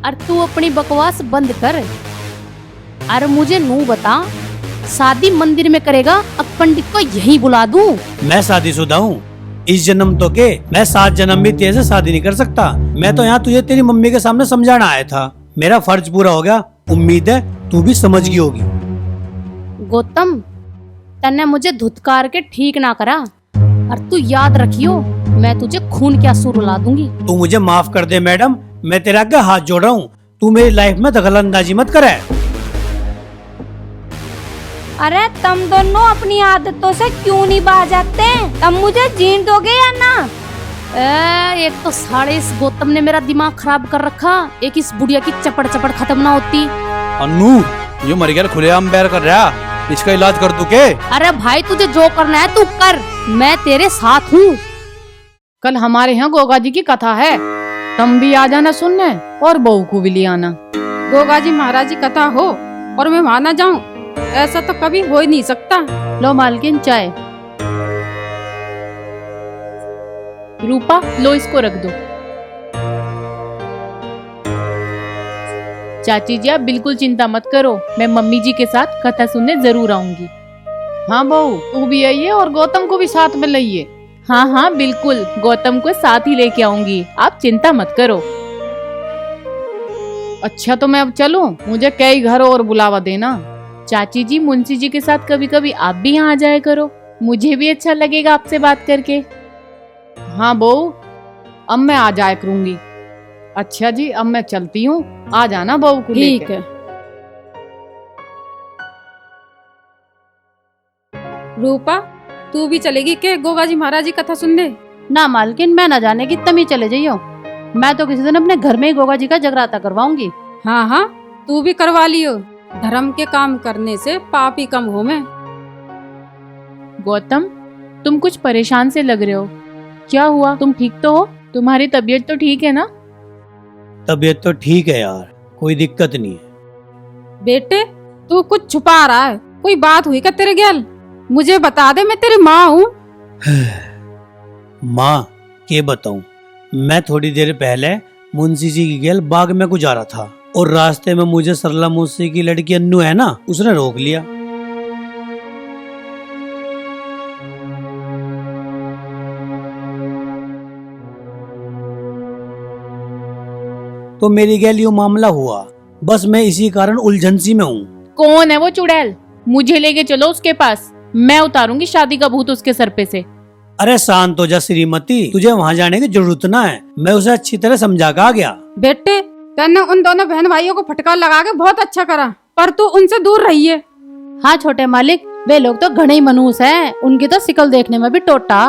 [SPEAKER 12] और तू अपनी बकवास बंद कर। अरे मुझे नू बता, शादी मंदिर में करेगा, अब पंडित को यही बुला दूं?
[SPEAKER 1] मैं शादीशुदा हूँ, इस जन्म तो के मैं 7 जन्म भी तेरे से शादी नहीं कर सकता। मैं तो यहाँ तुझे तेरी मम्मी के सामने समझाना आया था, मेरा फर्ज पूरा हो गया, उम्मीद है तू भी समझ गई होगी।
[SPEAKER 12] गौतम, तन्ने मुझे धुतकार के ठीक ना करा, और तू याद रखियो, मैं तुझे खून के आंसू रुला दूंगी।
[SPEAKER 1] तू मुझे माफ कर दे मैडम, मैं तेरे आगे हाथ जोड़ रहा हूँ, तू मेरी लाइफ में दखलंदाजी मत करे।
[SPEAKER 4] अरे तुम दोनों अपनी आदतों से क्यों नहीं बाज जाते? तुम मुझे जीने दोगे या ना?
[SPEAKER 12] एक तो साढ़े इस गौतम ने मेरा दिमाग खराब कर रखा, एक इस बुढ़िया की चपड़ चपड़ खत्म ना होती।
[SPEAKER 10] अन्नू, ये मर गया खुलेआम बैर कर रहा, इसका इलाज कर दूं के?
[SPEAKER 12] अरे भाई, तुझे जो करना है तू कर, मैं तेरे साथ हूँ।
[SPEAKER 2] कल हमारे यहाँ गोगा जी की कथा है, तुम भी आ जाना सुनने और बहू को भी ले आना। गोगा जी महाराज की कथा हो और मैं वहां ना जाऊं, ऐसा तो कभी हो ही नहीं सकता।
[SPEAKER 8] लो मालकिन चाय।
[SPEAKER 9] रूपा, लो इसको रख दो। चाची जी, आप बिल्कुल चिंता मत करो, मैं मम्मी जी के साथ कथा सुनने जरूर आऊंगी।
[SPEAKER 2] हाँ बहू, तू भी आइए और गौतम को भी साथ में लाइए।
[SPEAKER 9] हाँ हाँ बिल्कुल, गौतम को साथ ही लेके आऊंगी, आप चिंता मत करो।
[SPEAKER 2] अच्छा तो मैं अब चलूं, मुझे कई घर और बुलावा देना।
[SPEAKER 9] चाची जी, मुंशी जी के साथ कभी कभी आप भी यहाँ आ जाया करो, मुझे भी अच्छा लगेगा आपसे बात करके।
[SPEAKER 2] हाँ बहू, अब मैं आ जाया करूंगी। अच्छा जी, अब मैं चलती हूँ, आ जाना बहू को लेके।
[SPEAKER 8] ठीक है। रूपा, तू भी चलेगी के गोगा जी महाराज जी कथा सुनने?
[SPEAKER 12] ना मालकिन, मैं ना जाने की तम ही चले जाइयो, मैं तो किसी दिन अपने घर में ही गोगा जी का जगराता करवाऊंगी।
[SPEAKER 8] हाँ हाँ, तू भी करवा लियो, धर्म के काम करने से पाप ही कम हो। मैं
[SPEAKER 9] गौतम, तुम कुछ परेशान से लग रहे हो, क्या हुआ? तुम ठीक तो हो? तुम्हारी तबीयत तो ठीक है ना?
[SPEAKER 1] तबीयत तो ठीक है यार, कोई दिक्कत नहीं है।
[SPEAKER 8] बेटे, तू कुछ छुपा रहा है, कोई बात हुई क्या तेरे गैल? मुझे बता दे, मैं तेरी माँ हूँ।
[SPEAKER 1] माँ के बताऊं, मैं थोड़ी देर पहले मुंशी जी की गैल बाग में गुजारा था। और रास्ते में मुझे सरला मौसी की लड़की अन्नू है ना, उसने रोक लिया। तो मेरी गैल यो मामला हुआ, बस मैं इसी कारण उलझन सी में हूँ।
[SPEAKER 9] कौन है वो चुड़ैल? मुझे लेके चलो उसके पास, मैं उतारूंगी शादी का भूत उसके सर पे से।
[SPEAKER 1] अरे शांत हो जा श्रीमती, तुझे वहाँ जाने की जरूरत ना है, मैं उसे अच्छी तरह समझा के आ गया।
[SPEAKER 2] बेटे तैने उन दोनों बहन भाइयों को फटकार लगा के बहुत अच्छा करा, पर तू उनसे दूर रहिए।
[SPEAKER 8] हाँ छोटे मालिक, वे लोग तो घने ही मनूस हैं, उनकी तो शिकल देखने में भी टोटा।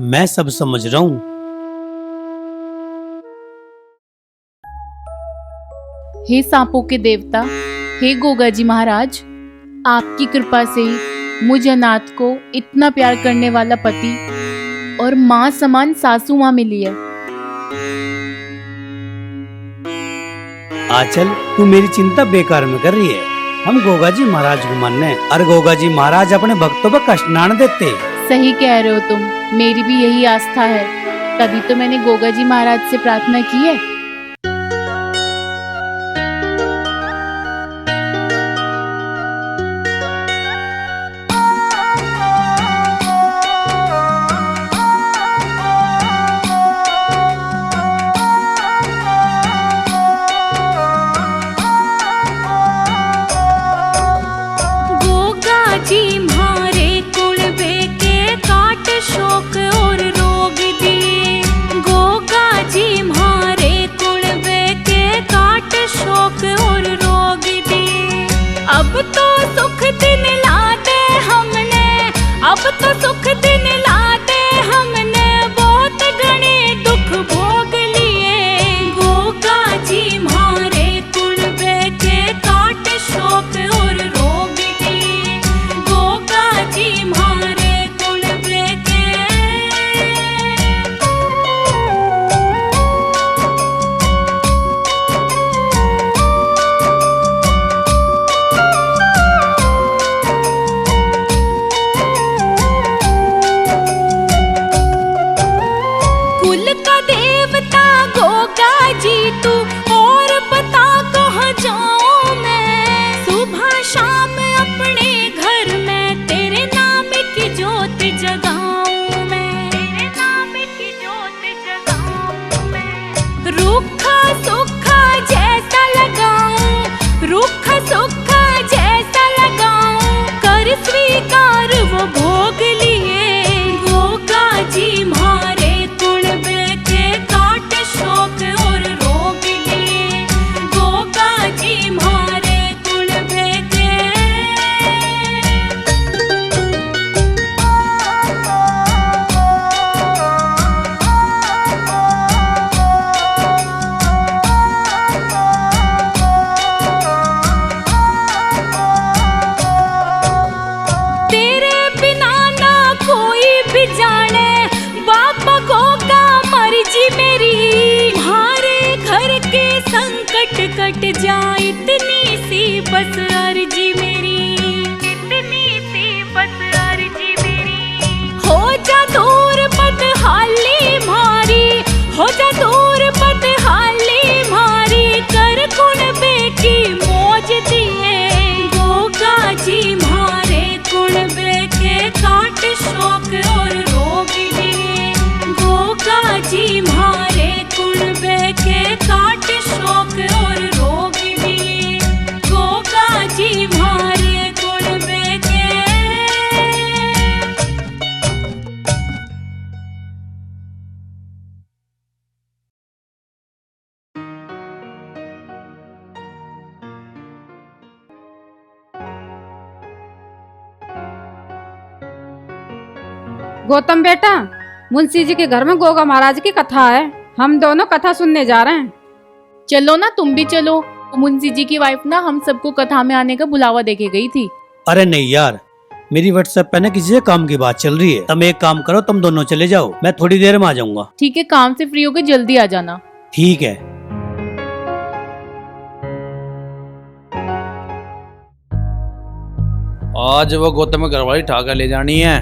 [SPEAKER 1] मैं सब समझ रहा हूँ।
[SPEAKER 9] हे सांपों के देवता, हे गोगा जी महाराज, आपकी कृपा से ही मुझ अनाथ को इतना प्यार करने वाला पति और माँ समान सासू माँ मिली है।
[SPEAKER 1] आचल, तू मेरी चिंता बेकार में कर रही है। हम गोगा जी महाराज को मानने, और गोगा जी महाराज अपने भक्तों पर कष्ट ना देते।
[SPEAKER 9] सही कह रहे हो तुम, मेरी भी यही आस्था है, तभी तो मैंने गोगा जी महाराज से प्रार्थना की है।
[SPEAKER 15] कट जाए इतनी सी बस अर्जी मेरी, इतनी सी बस अर्जी मेरी। हो जा दूर बदहाली मारी, हो जा दूर बदहाली मारी, कर कुणबे की मौज दिए गोगा जी मारे कुणबे के काट शौक और रोग दिए गोगा जी मारे कुणबे के काट शौक और रोग दिए गोगा जी मारे कुणबे के।
[SPEAKER 2] गौतम बेटा, मुंशी जी के घर में गोगा महाराज की कथा है, हम दोनों कथा सुनने जा रहे हैं।
[SPEAKER 9] चलो ना, तुम भी चलो। मुंशी जी की वाइफ ना हम सबको कथा में आने का बुलावा देके गई थी।
[SPEAKER 1] अरे नहीं यार, मेरी व्हाट्सएप पे ना किसी से काम की बात चल रही है। तुम एक काम करो, तुम दोनों चले जाओ, मैं थोड़ी देर में आ जाऊंगा।
[SPEAKER 9] ठीक है, काम से फ्री होकर जल्दी आ जाना।
[SPEAKER 1] ठीक है।
[SPEAKER 10] आज वो गौतम में घरवाली ठाकर ले जानी है,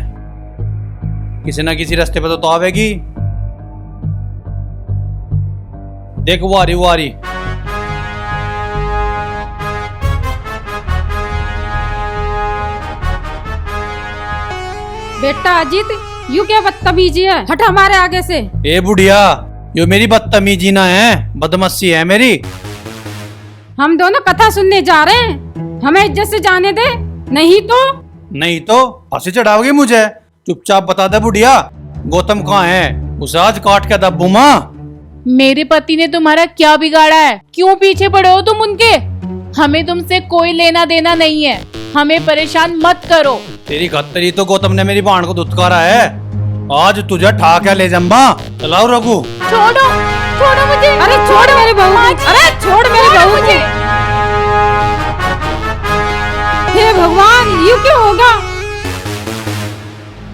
[SPEAKER 10] किसी ना किसी रास्ते पे तो आवेगी। देख वारी वारी।
[SPEAKER 2] बेटा अजीत, यू क्या बदतमीजी है, हट हमारे आगे से।
[SPEAKER 10] ए बुढ़िया, यो मेरी बदतमीजी ना है, बदमस्सी है मेरी।
[SPEAKER 2] हम दोनों कथा सुनने जा रहे हैं, हमें इज्जत से जाने दे, नहीं तो
[SPEAKER 10] फांसी चढ़ाओगी मुझे। चुपचाप बता दे बुढ़िया, गौतम कहाँ है, उसे आज काट के दब्बू माँ।
[SPEAKER 9] मेरे पति ने तुम्हारा क्या बिगाड़ा है, क्यों पीछे पड़े हो तुम उनके? हमें तुमसे कोई लेना देना नहीं है, हमें परेशान मत करो।
[SPEAKER 10] तेरी खत्तरी तो गौतम ने मेरी बाण को धुतकारा है, आज तुझे ठा के ले जम्बा। चलाओ रघु।
[SPEAKER 9] छोड़ो छोड़ो मुझे।
[SPEAKER 2] अरे छोड़ मेरी बहू, अरे छोड़ मेरी बहू मुझे। हे भगवान, यू क्यों होगा?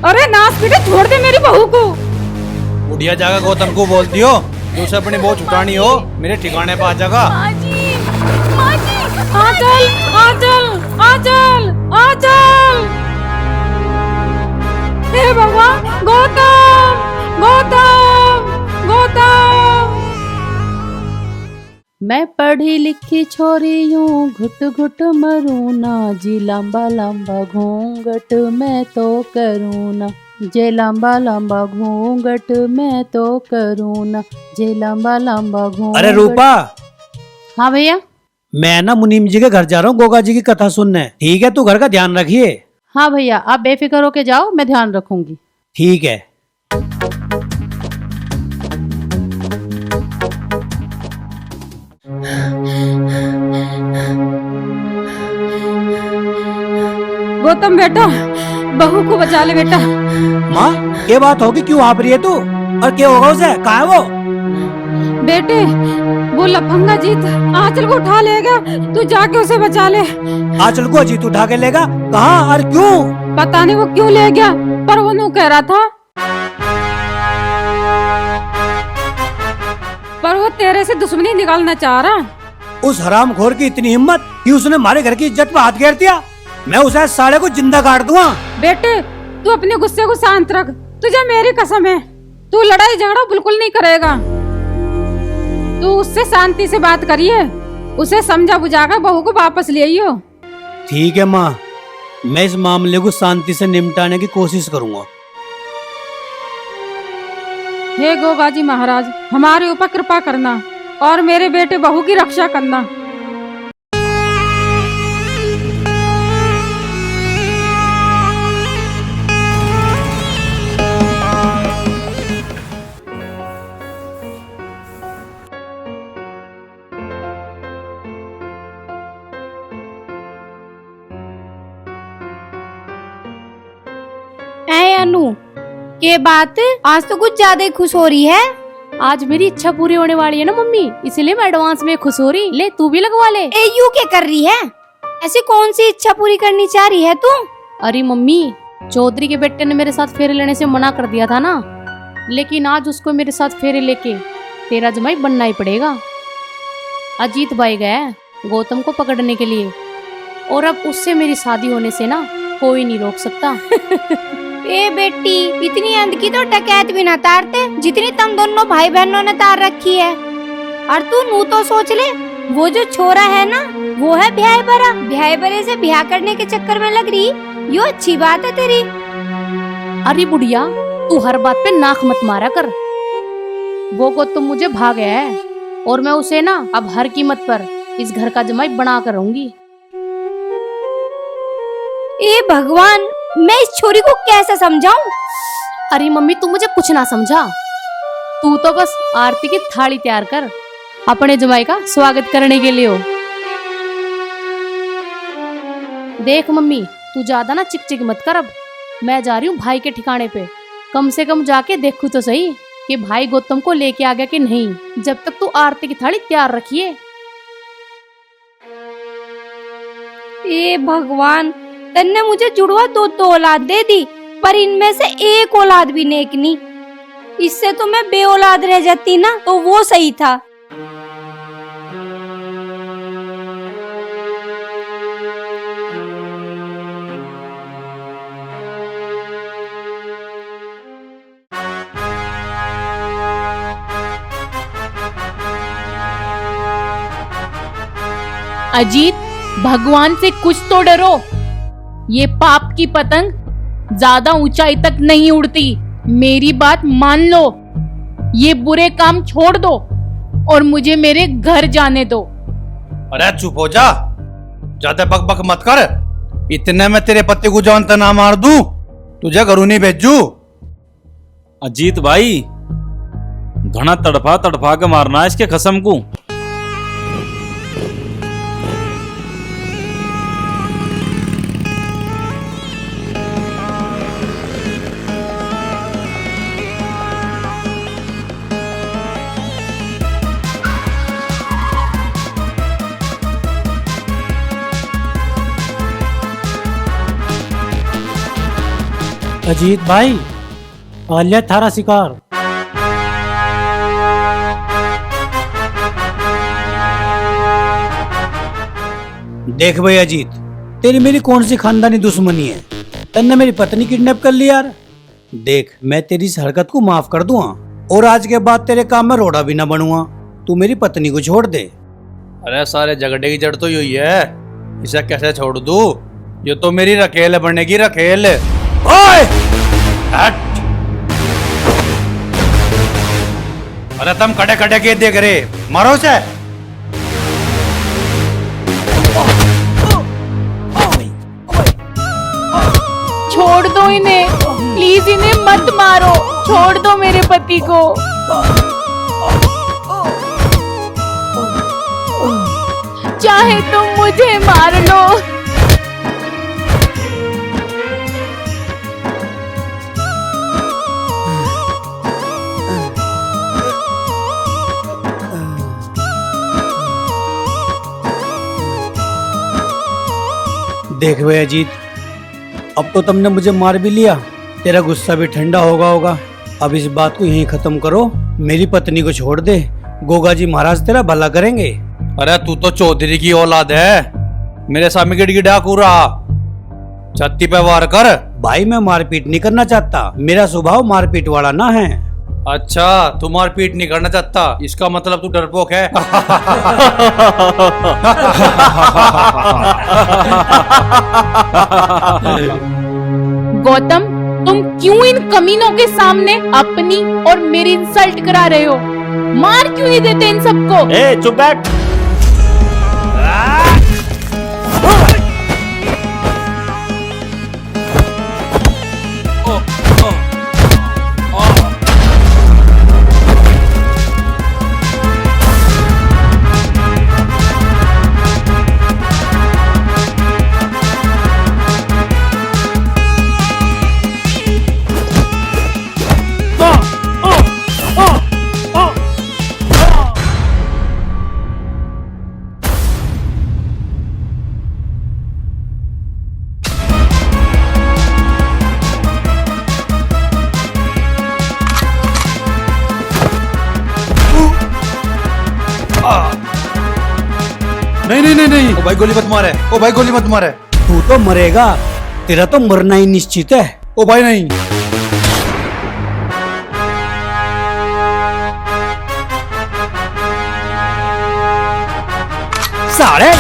[SPEAKER 2] अरे नास बेटे, छोड़ दे मेरी बहू को।
[SPEAKER 10] बुढ़िया जाकर गौतम को बोलती हो तो उसे अपनी बहुत छुटानी हो, मेरे ठिकाने पर आ जाएगा।
[SPEAKER 2] आंचल, आंचल, आंचल, आंचल। हे भगवान, गौतम, गौतम, गौतम।
[SPEAKER 8] मैं पढ़ी लिखी छोरी यूं घुट घुट मरूं ना, जी लंबा लंबा घूंघट मैं तो करूं ना, जे लंबा लंबा घूंघट मैं तो करूं ना, जे लंबा लंबा घूंघट।
[SPEAKER 1] अरे रूपा।
[SPEAKER 8] हाँ भैया।
[SPEAKER 1] मैं ना मुनीम जी के घर जा रहा हूँ गोगा जी की कथा सुनने, ठीक है? तू घर का ध्यान रखिए।
[SPEAKER 8] हाँ भैया, आप बेफिक्र होके जाओ, मैं ध्यान रखूंगी।
[SPEAKER 1] ठीक है।
[SPEAKER 2] गौतम बेटा, बहू को बचा ले बेटा।
[SPEAKER 1] माँ, ये बात होगी, क्यों आप रही है तू? और क्या होगा उसे? कहाँ है वो?
[SPEAKER 2] बेटे, वो लफंगा जीत आंचल को उठा लेगा, तू जाके उसे बचा ले।
[SPEAKER 1] आंचल को अजीत उठा के लेगा? कहाँ और क्यों?
[SPEAKER 2] पता नहीं वो क्यों ले गया, पर वो नू कह रहा था, पर वो तेरे से दुश्मनी निकालना चाह रहा।
[SPEAKER 1] उस हरामखोर की इतनी हिम्मत कि उसने हमारे घर की इज्जत पे हाथ घेर दिया। मैं उसे साले को जिंदा काट दूंगा।
[SPEAKER 2] बेटे, तू अपने गुस्से को शांत रख, तुझे मेरी कसम है, तू लड़ाई झगड़ा बिल्कुल नहीं करेगा। तू उससे शांति से बात करिए, उसे समझा बुझाकर बहू को वापस ले आइयो।
[SPEAKER 1] ठीक है माँ, मैं इस मामले को शांति से निपटाने की कोशिश करूंगा।
[SPEAKER 2] हे गोगाजी महाराज, हमारे ऊपर कृपा करना और मेरे बेटे बहू की रक्षा करना।
[SPEAKER 4] अनु, ये बात आज तो कुछ ज्यादा ही खुश हो रही है।
[SPEAKER 12] आज मेरी इच्छा पूरी होने वाली है ना मम्मी, इसलिए मैं एडवांस में खुश हो रही। ले तू भी लगवा ले।
[SPEAKER 4] ए यू क्या कर रही है? ऐसी कौन सी इच्छा पूरी करनी चाह रही है तू?
[SPEAKER 12] अरे मम्मी, चौधरी के बेटे ने मेरे साथ फेरे लेने से मना कर दिया था ना, लेकिन आज उसको मेरे साथ फेरे लेके तेरा जमाई बनना ही पड़ेगा। अजीत भाई गया है गौतम को पकड़ने के लिए, और अब उससे मेरी शादी होने से ना कोई नहीं रोक सकता।
[SPEAKER 4] ए बेटी, इतनी अंध की तो डकैत भी ना तारते जितनी तुम दोनों भाई बहनों ने तार रखी है। और तू नू तो सोच ले, वो जो छोरा है ना, वो है ब्याह बरा। ब्याह बरे से ब्याह करने के चक्कर में लग रही, यो अच्छी बात है तेरी।
[SPEAKER 12] अरे बुढ़िया, तू हर बात पे नाक मत मारा कर। वो को तुम मुझे भाग गया है, और मैं उसे ना अब हर कीमत पर इस घर का जमाई बना कर रहूंगी।
[SPEAKER 4] ए भगवान, मैं इस छोरी को कैसे समझाऊं?
[SPEAKER 12] अरे मम्मी, तू मुझे कुछ ना समझा, तू तो बस आरती की थाली तैयार कर, अपने जमाई का स्वागत करने के लिए हो। देख मम्मी, तू ज्यादा ना चिक चिक मत कर। अब मैं जा रही हूँ भाई के ठिकाने पे, कम से कम जाके देखूं तो सही कि भाई गौतम को लेके आ गया कि नहीं। जब तक तू आरती की थाली तैयार रखिए।
[SPEAKER 4] ए भगवान, तन्ने मुझे जुड़वा दो औलाद दे दी, पर इनमें से एक औलाद भी नेक नहीं। इससे तो मैं बे औलाद रह जाती ना, तो वो सही था।
[SPEAKER 9] अजीत, भगवान से कुछ तो डरो। ये पाप की पतंग ज्यादा ऊंचाई तक नहीं उड़ती। मेरी बात मान लो, ये बुरे काम छोड़ दो और मुझे मेरे घर जाने दो।
[SPEAKER 10] अरे चुप हो जा, ज्यादा बक बक मत कर। इतने में तेरे पति को जानता ना मार दूं, तुझे घरों नहीं भेजू।
[SPEAKER 11] अजीत भाई, घना तड़फा तड़फा के मारना है इसके कसम को।
[SPEAKER 14] अजीत भाई, आलिया थारा शिकार।
[SPEAKER 5] देख भाई अजीत, तेरी मेरी कौन सी खानदानी दुश्मनी है? तन्ने मेरी पत्नी किडनैप कर ली यार। देख, मैं तेरी इस हरकत को माफ कर दूंगा और आज के बाद तेरे काम में रोड़ा भी ना बनूंगा। तू मेरी पत्नी को छोड़ दे।
[SPEAKER 10] अरे सारे झगड़े की जड़ तो यही है, इसे कैसे छोड़ दूं? ये तो मेरी रखेल बनेगी, रखेल। ओए! हट! अरे तुम खड़े खड़े के देख रहे, मारो से।
[SPEAKER 9] छोड़ दो इन्हें, प्लीज इन्हें मत मारो। छोड़ दो मेरे पति को। चाहे तुम मुझे मार लो।
[SPEAKER 5] देख भाई अजीत, अब तो तुमने मुझे मार भी लिया, तेरा गुस्सा भी ठंडा होगा। अब इस बात को यहीं खत्म करो, मेरी पत्नी को छोड़ दे। गोगा जी महाराज तेरा भला करेंगे।
[SPEAKER 10] अरे तू तो चौधरी की औलाद है, मेरे सामने गिड़गिड़ा कूरा। छत्ती पे वार कर।
[SPEAKER 5] भाई मैं मारपीट नहीं करना चाहता, मेरा स्वभाव मारपीट वाला ना है।
[SPEAKER 10] अच्छा, तू मारपीट नहीं करना चाहता, इसका मतलब तू डरपोक है।
[SPEAKER 9] गौतम, तुम क्यों इन कमीनों के सामने अपनी और मेरी इंसल्ट करा रहे हो? मार क्यों नहीं देते इन सबको?
[SPEAKER 11] ए चुप बैठ।
[SPEAKER 10] नहीं। ओ भाई गोली मत मारे, ओ भाई गोली मत मारे।
[SPEAKER 5] तू तो मरेगा, तेरा तो मरना ही निश्चित है।
[SPEAKER 10] ओ भाई नहीं।
[SPEAKER 5] साले!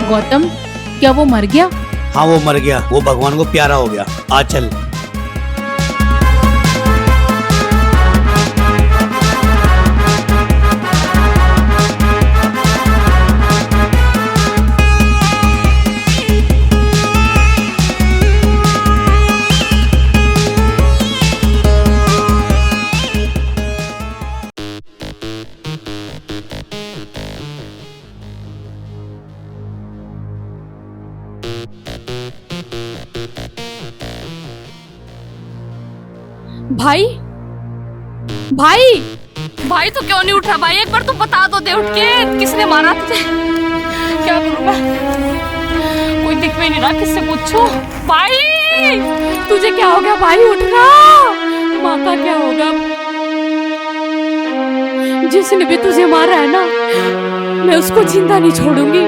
[SPEAKER 9] गौतम, क्या वो मर गया?
[SPEAKER 5] हाँ वो मर गया, वो भगवान को प्यारा हो गया। आ चल।
[SPEAKER 12] भाई भाई भाई, तो क्यों नहीं उठ रहा भाई? एक बार तो बता दो दे उठ के, किसने मारा तुझे? क्या करूं मैं? कोई दिख भी नहीं रहा, किससे पूछूं? भाई तुझे क्या हो गया भाई? उठ रहा, माँ का क्या होगा? जिसने भी तुझे मारा है ना, मैं उसको जिंदा नहीं छोड़ूंगी।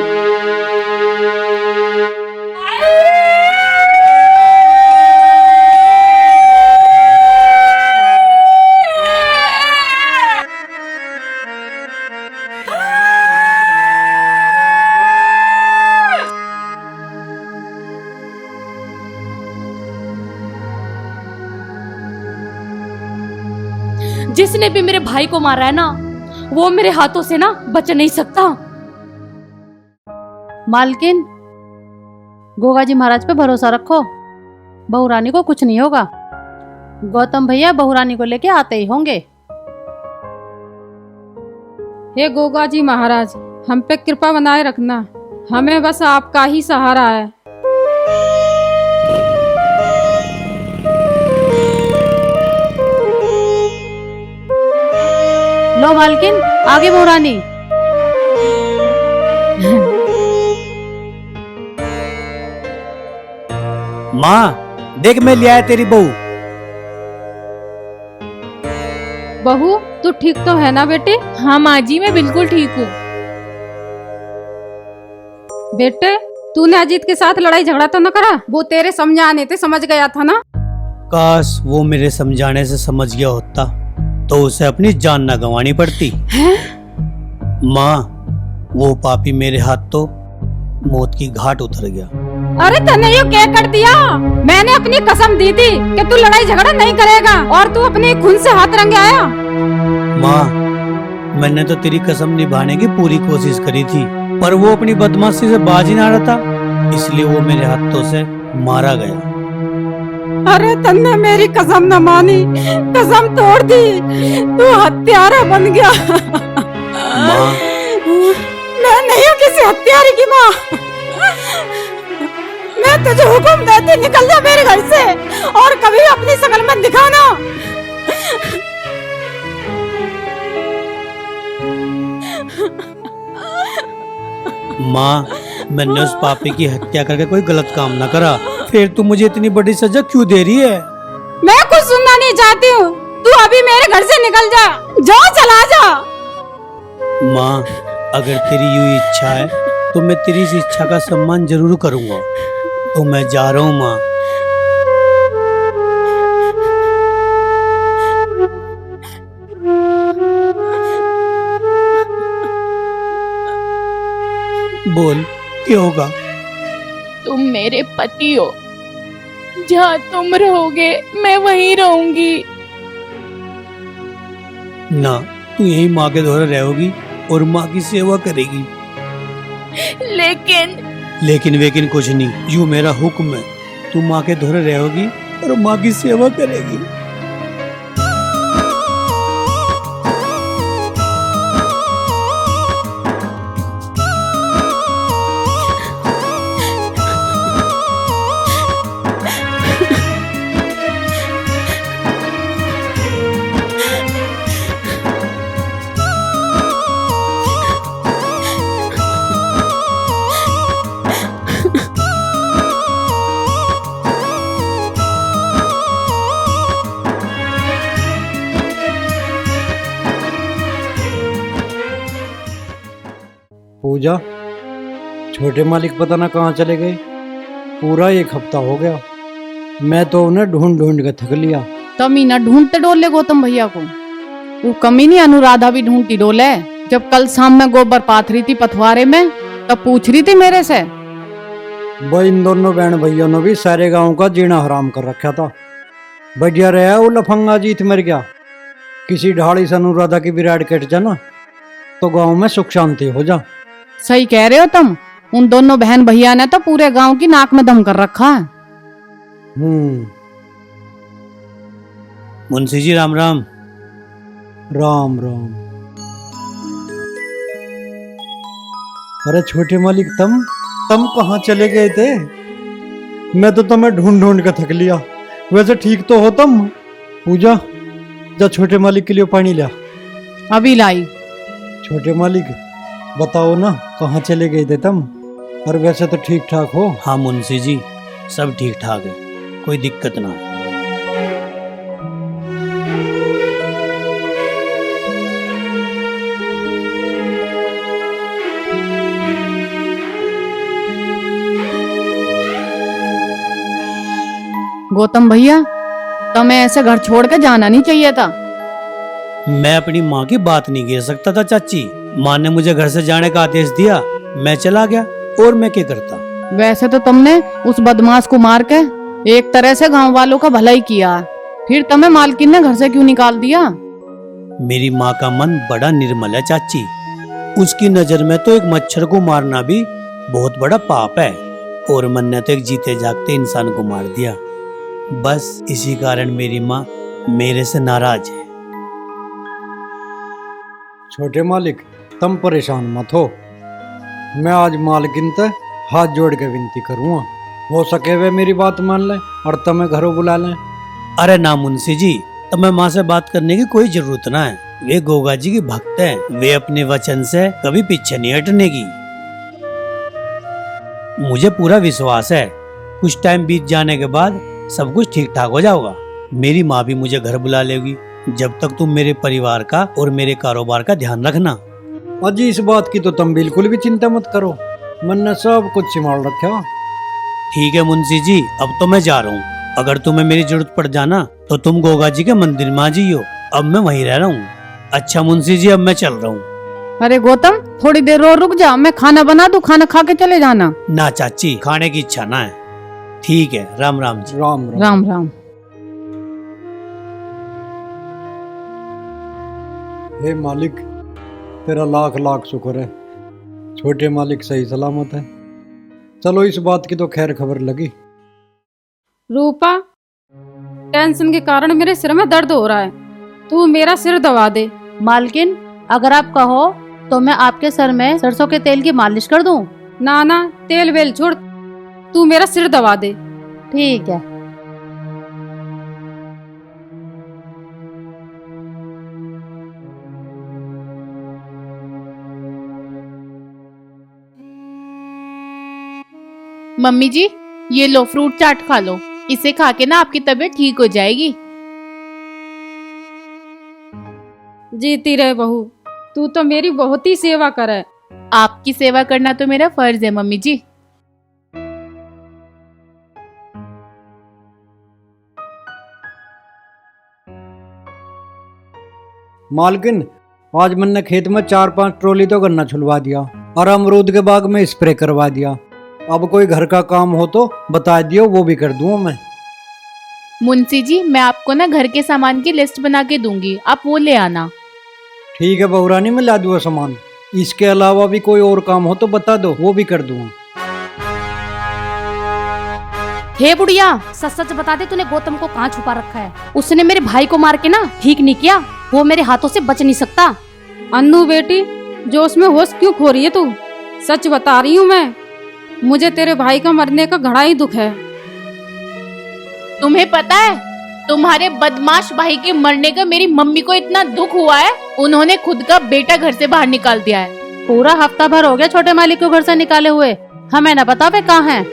[SPEAKER 12] जिसने भी मेरे भाई को मारा है ना, वो मेरे हाथों से ना बच नहीं सकता।
[SPEAKER 8] मालकिन, गोगा जी महाराज पे भरोसा रखो, बहू रानी को कुछ नहीं होगा। गौतम भैया बहू रानी को लेके आते ही होंगे।
[SPEAKER 2] हे गोगा जी महाराज, हम पे कृपा बनाए रखना, हमें बस आपका ही सहारा है।
[SPEAKER 8] लो मालकिन, आगे बहू रानी।
[SPEAKER 5] माँ देख, मैं ले आया तेरी बहू।
[SPEAKER 2] बहू, तू ठीक तो है ना बेटे?
[SPEAKER 9] हाँ माँ जी, मैं बिल्कुल ठीक हूँ।
[SPEAKER 2] बेटे, तूने अजीत के साथ लड़ाई झगड़ा तो न करा? वो तेरे समझाने से समझ गया था ना?
[SPEAKER 1] काश वो मेरे समझाने से समझ गया होता तो उसे अपनी जान न गंवानी पड़ती। माँ, वो पापी मेरे हाथ तो मौत की घाट उतर गया।
[SPEAKER 2] अरे तने ये क्या कर दिया? मैंने अपनी कसम दी थी कि तू लड़ाई झगड़ा नहीं करेगा और तू अपने खून से हाथ रंगे आया।
[SPEAKER 1] माँ, मैंने तो तेरी कसम निभाने की पूरी कोशिश करी थी, पर वो अपनी बदमाशी से बाज ही ना रहा था, इसलिए वो मेरे हाथों से मारा गया।
[SPEAKER 2] अरे तन्ने मेरी कसम न मानी, कसम तोड़ दी, तू हत्यारा बन गया।
[SPEAKER 1] माँ,
[SPEAKER 2] मैं नहीं हूँ किसी हत्यारे की माँ। मैं तुझे हुक्म देती, निकल जा मेरे घर से और कभी अपनी शकल मत दिखाना।
[SPEAKER 1] माँ, मैंने उस पापी की हत्या करके कोई गलत काम ना करा, फिर तू मुझे इतनी बड़ी सजा क्यों दे रही है?
[SPEAKER 2] मैं कुछ सुनना नहीं चाहती हूँ, तू अभी मेरे घर से निकल जा, जाओ चला जा।
[SPEAKER 1] माँ, अगर तेरी यूं इच्छा है तो मैं तेरी इस इच्छा का सम्मान जरूर करूँगा, तो मैं जा रहा हूँ माँ। बोल, क्या होगा?
[SPEAKER 9] तुम मेरे पति हो, जहाँ तुम रहोगे मैं वहीं रहूंगी।
[SPEAKER 1] ना, तू यही माँ के द्वारा रहोगी और माँ की सेवा करेगी। लेकिन वेकिन कुछ नहीं, यूं मेरा हुक्म है, तू माँ के द्वारा रहोगी और माँ की सेवा करेगी।
[SPEAKER 5] पूजा, छोटे मालिक पता ना कहाँ चले गए। पूरा 1 हफ्ता हो गया, मैं तो उन्हें ढूंढ ढूंढ के थक लिया।
[SPEAKER 8] तमी ना ढूंढते डोले गौतम भैया को, वो कमी नहीं अनुराधा भी ढूंढती डोले। जब कल शाम में गोबर पाथ रही थी पथवारे में, तब पूछ रही थी मेरे से।
[SPEAKER 5] भाई, इन दोनों बहन भैया ने भी सारे गांव का जीना हराम कर रखा था। बढ़िया रहा वो लफंगा जीत मर गया। किसी ढाड़ी से अनुराधा की विराट कट जाना तो गांव में सुख शांति हो जा।
[SPEAKER 8] सही कह रहे हो तुम, उन दोनों बहन भैया ने तो पूरे गांव की नाक में दम कर रखा है।
[SPEAKER 1] मुंशी जी, राम राम।
[SPEAKER 5] राम राम। अरे छोटे मालिक, तुम कहाँ चले गए थे? मैं तो तुम्हें ढूंढ ढूंढ के थक लिया। वैसे ठीक तो हो तुम? पूजा, जा छोटे मालिक के लिए पानी लिया।
[SPEAKER 8] अभी लाई।
[SPEAKER 5] छोटे मालिक, बताओ ना, कहाँ चले गए थे तुम? और वैसे तो ठीक ठाक हो?
[SPEAKER 1] हाँ मुंशी जी, सब ठीक ठाक है, कोई दिक्कत ना है।
[SPEAKER 8] गौतम भैया, तुम्हें ऐसे घर छोड़ के जाना नहीं चाहिए था।
[SPEAKER 1] मैं अपनी माँ की बात नहीं कह सकता था चाची। माँ ने मुझे घर से जाने का आदेश दिया, मैं चला गया, और मैं क्या करता।
[SPEAKER 8] वैसे तो तुमने उस बदमाश को मार के एक तरह से गांव वालों का भला ही किया, फिर तुम्हें मालकिन ने घर से क्यों निकाल दिया?
[SPEAKER 1] मेरी माँ का मन बड़ा निर्मल है चाची। उसकी नजर में तो एक मच्छर को मारना भी बहुत बड़ा पाप है, और मन ने तो एक जीते जागते इंसान को मार दिया। बस इसी कारण मेरी माँ मेरे से नाराज है।
[SPEAKER 5] छोटे मालिक, तुम परेशान मत हो। मैं आज मालकिन से हाथ जोड़ के विनती करूँगा, हो सके वे मेरी बात मान लें और तुम्हें घरों बुला लें।
[SPEAKER 1] अरे ना मुंशी जी, तुम्हें माँ से बात करने की कोई जरूरत ना है। वे गोगा जी की भक्त हैं, वे अपने वचन से कभी पीछे नहीं हटने की। मुझे पूरा विश्वास है कुछ टाइम बीत जाने के बाद सब कुछ ठीक ठाक हो जाएगा। मेरी माँ भी मुझे घर बुला लेगी। जब तक तुम मेरे परिवार का और मेरे कारोबार का ध्यान रखना।
[SPEAKER 5] अजी इस बात की तो तुम बिल्कुल भी चिंता मत करो, मन ने सब कुछ संभाल रखा।
[SPEAKER 1] ठीक है मुंशी जी, अब तो मैं जा रहा हूँ। अगर तुम्हें मेरी जरूरत पड़ जाना तो तुम गोगा जी के मंदिर में आ जाइयो। अब मैं वहीं रह रहा हूँ। अच्छा मुंशी जी, अब मैं चल रहा हूँ।
[SPEAKER 2] अरे गौतम, थोड़ी देर और रुक जा, मैं खाना बना दूं, खाना खा के चले जाना।
[SPEAKER 1] ना चाची, खाने की इच्छा ना है। ठीक है, राम राम जी।
[SPEAKER 5] राम राम।
[SPEAKER 2] राम राम।
[SPEAKER 5] हे मालिक, तेरा लाख लाख शुक्र है, छोटे मालिक सही सलामत है। चलो इस बात की तो खैर खबर लगी।
[SPEAKER 2] रूपा, टेंशन के कारण मेरे सिर में दर्द हो रहा है, तू मेरा सिर दबा दे।
[SPEAKER 8] मालकिन, अगर आप कहो तो मैं आपके सर में सरसों के तेल की मालिश कर दूं।
[SPEAKER 2] ना ना, तेल वेल छोड़, तू मेरा सिर दबा दे।
[SPEAKER 8] ठीक है।
[SPEAKER 9] मम्मी जी, ये लो फ्रूट चाट खा लो, इसे खा के ना आपकी तबीयत ठीक हो जाएगी।
[SPEAKER 2] जीती रहे बहू, तू तो मेरी बहुत ही सेवा करे।
[SPEAKER 9] आपकी सेवा करना तो मेरा फर्ज है मम्मी जी।
[SPEAKER 5] मालकिन, आज मैंने खेत में 4-5 ट्रॉली तो गन्ना छुलवा दिया और अमरूद के बाग में स्प्रे करवा दिया। अब कोई घर का काम हो तो बता दियो, वो भी कर दूंगा मैं।
[SPEAKER 9] मुंशी जी, मैं आपको ना घर के सामान की लिस्ट बना के दूंगी, आप वो ले आना।
[SPEAKER 5] ठीक है बहुरानी, मैं ला दूंगा सामान। इसके अलावा भी कोई और काम हो तो बता दो, वो भी कर दूंगा।
[SPEAKER 12] हे बुढ़िया, सच सच बता दे, तूने गौतम को कहाँ छुपा रखा है? उसने मेरे भाई को मार के ना ठीक नहीं किया, वो मेरे हाथों से बच नहीं सकता।
[SPEAKER 2] अन्नू बेटी, जोश में होश क्यों खो रही है तू? सच बता रही हूँ मैं, मुझे तेरे भाई का मरने का घड़ा ही दुख है।
[SPEAKER 9] तुम्हें पता है, तुम्हारे बदमाश भाई के मरने का मेरी मम्मी को इतना दुख हुआ है, उन्होंने खुद का बेटा घर से बाहर निकाल दिया है।
[SPEAKER 8] पूरा हफ्ता भर हो गया छोटे मालिक को घर से निकाले हुए, हमें ना पता वे कहाँ हैं।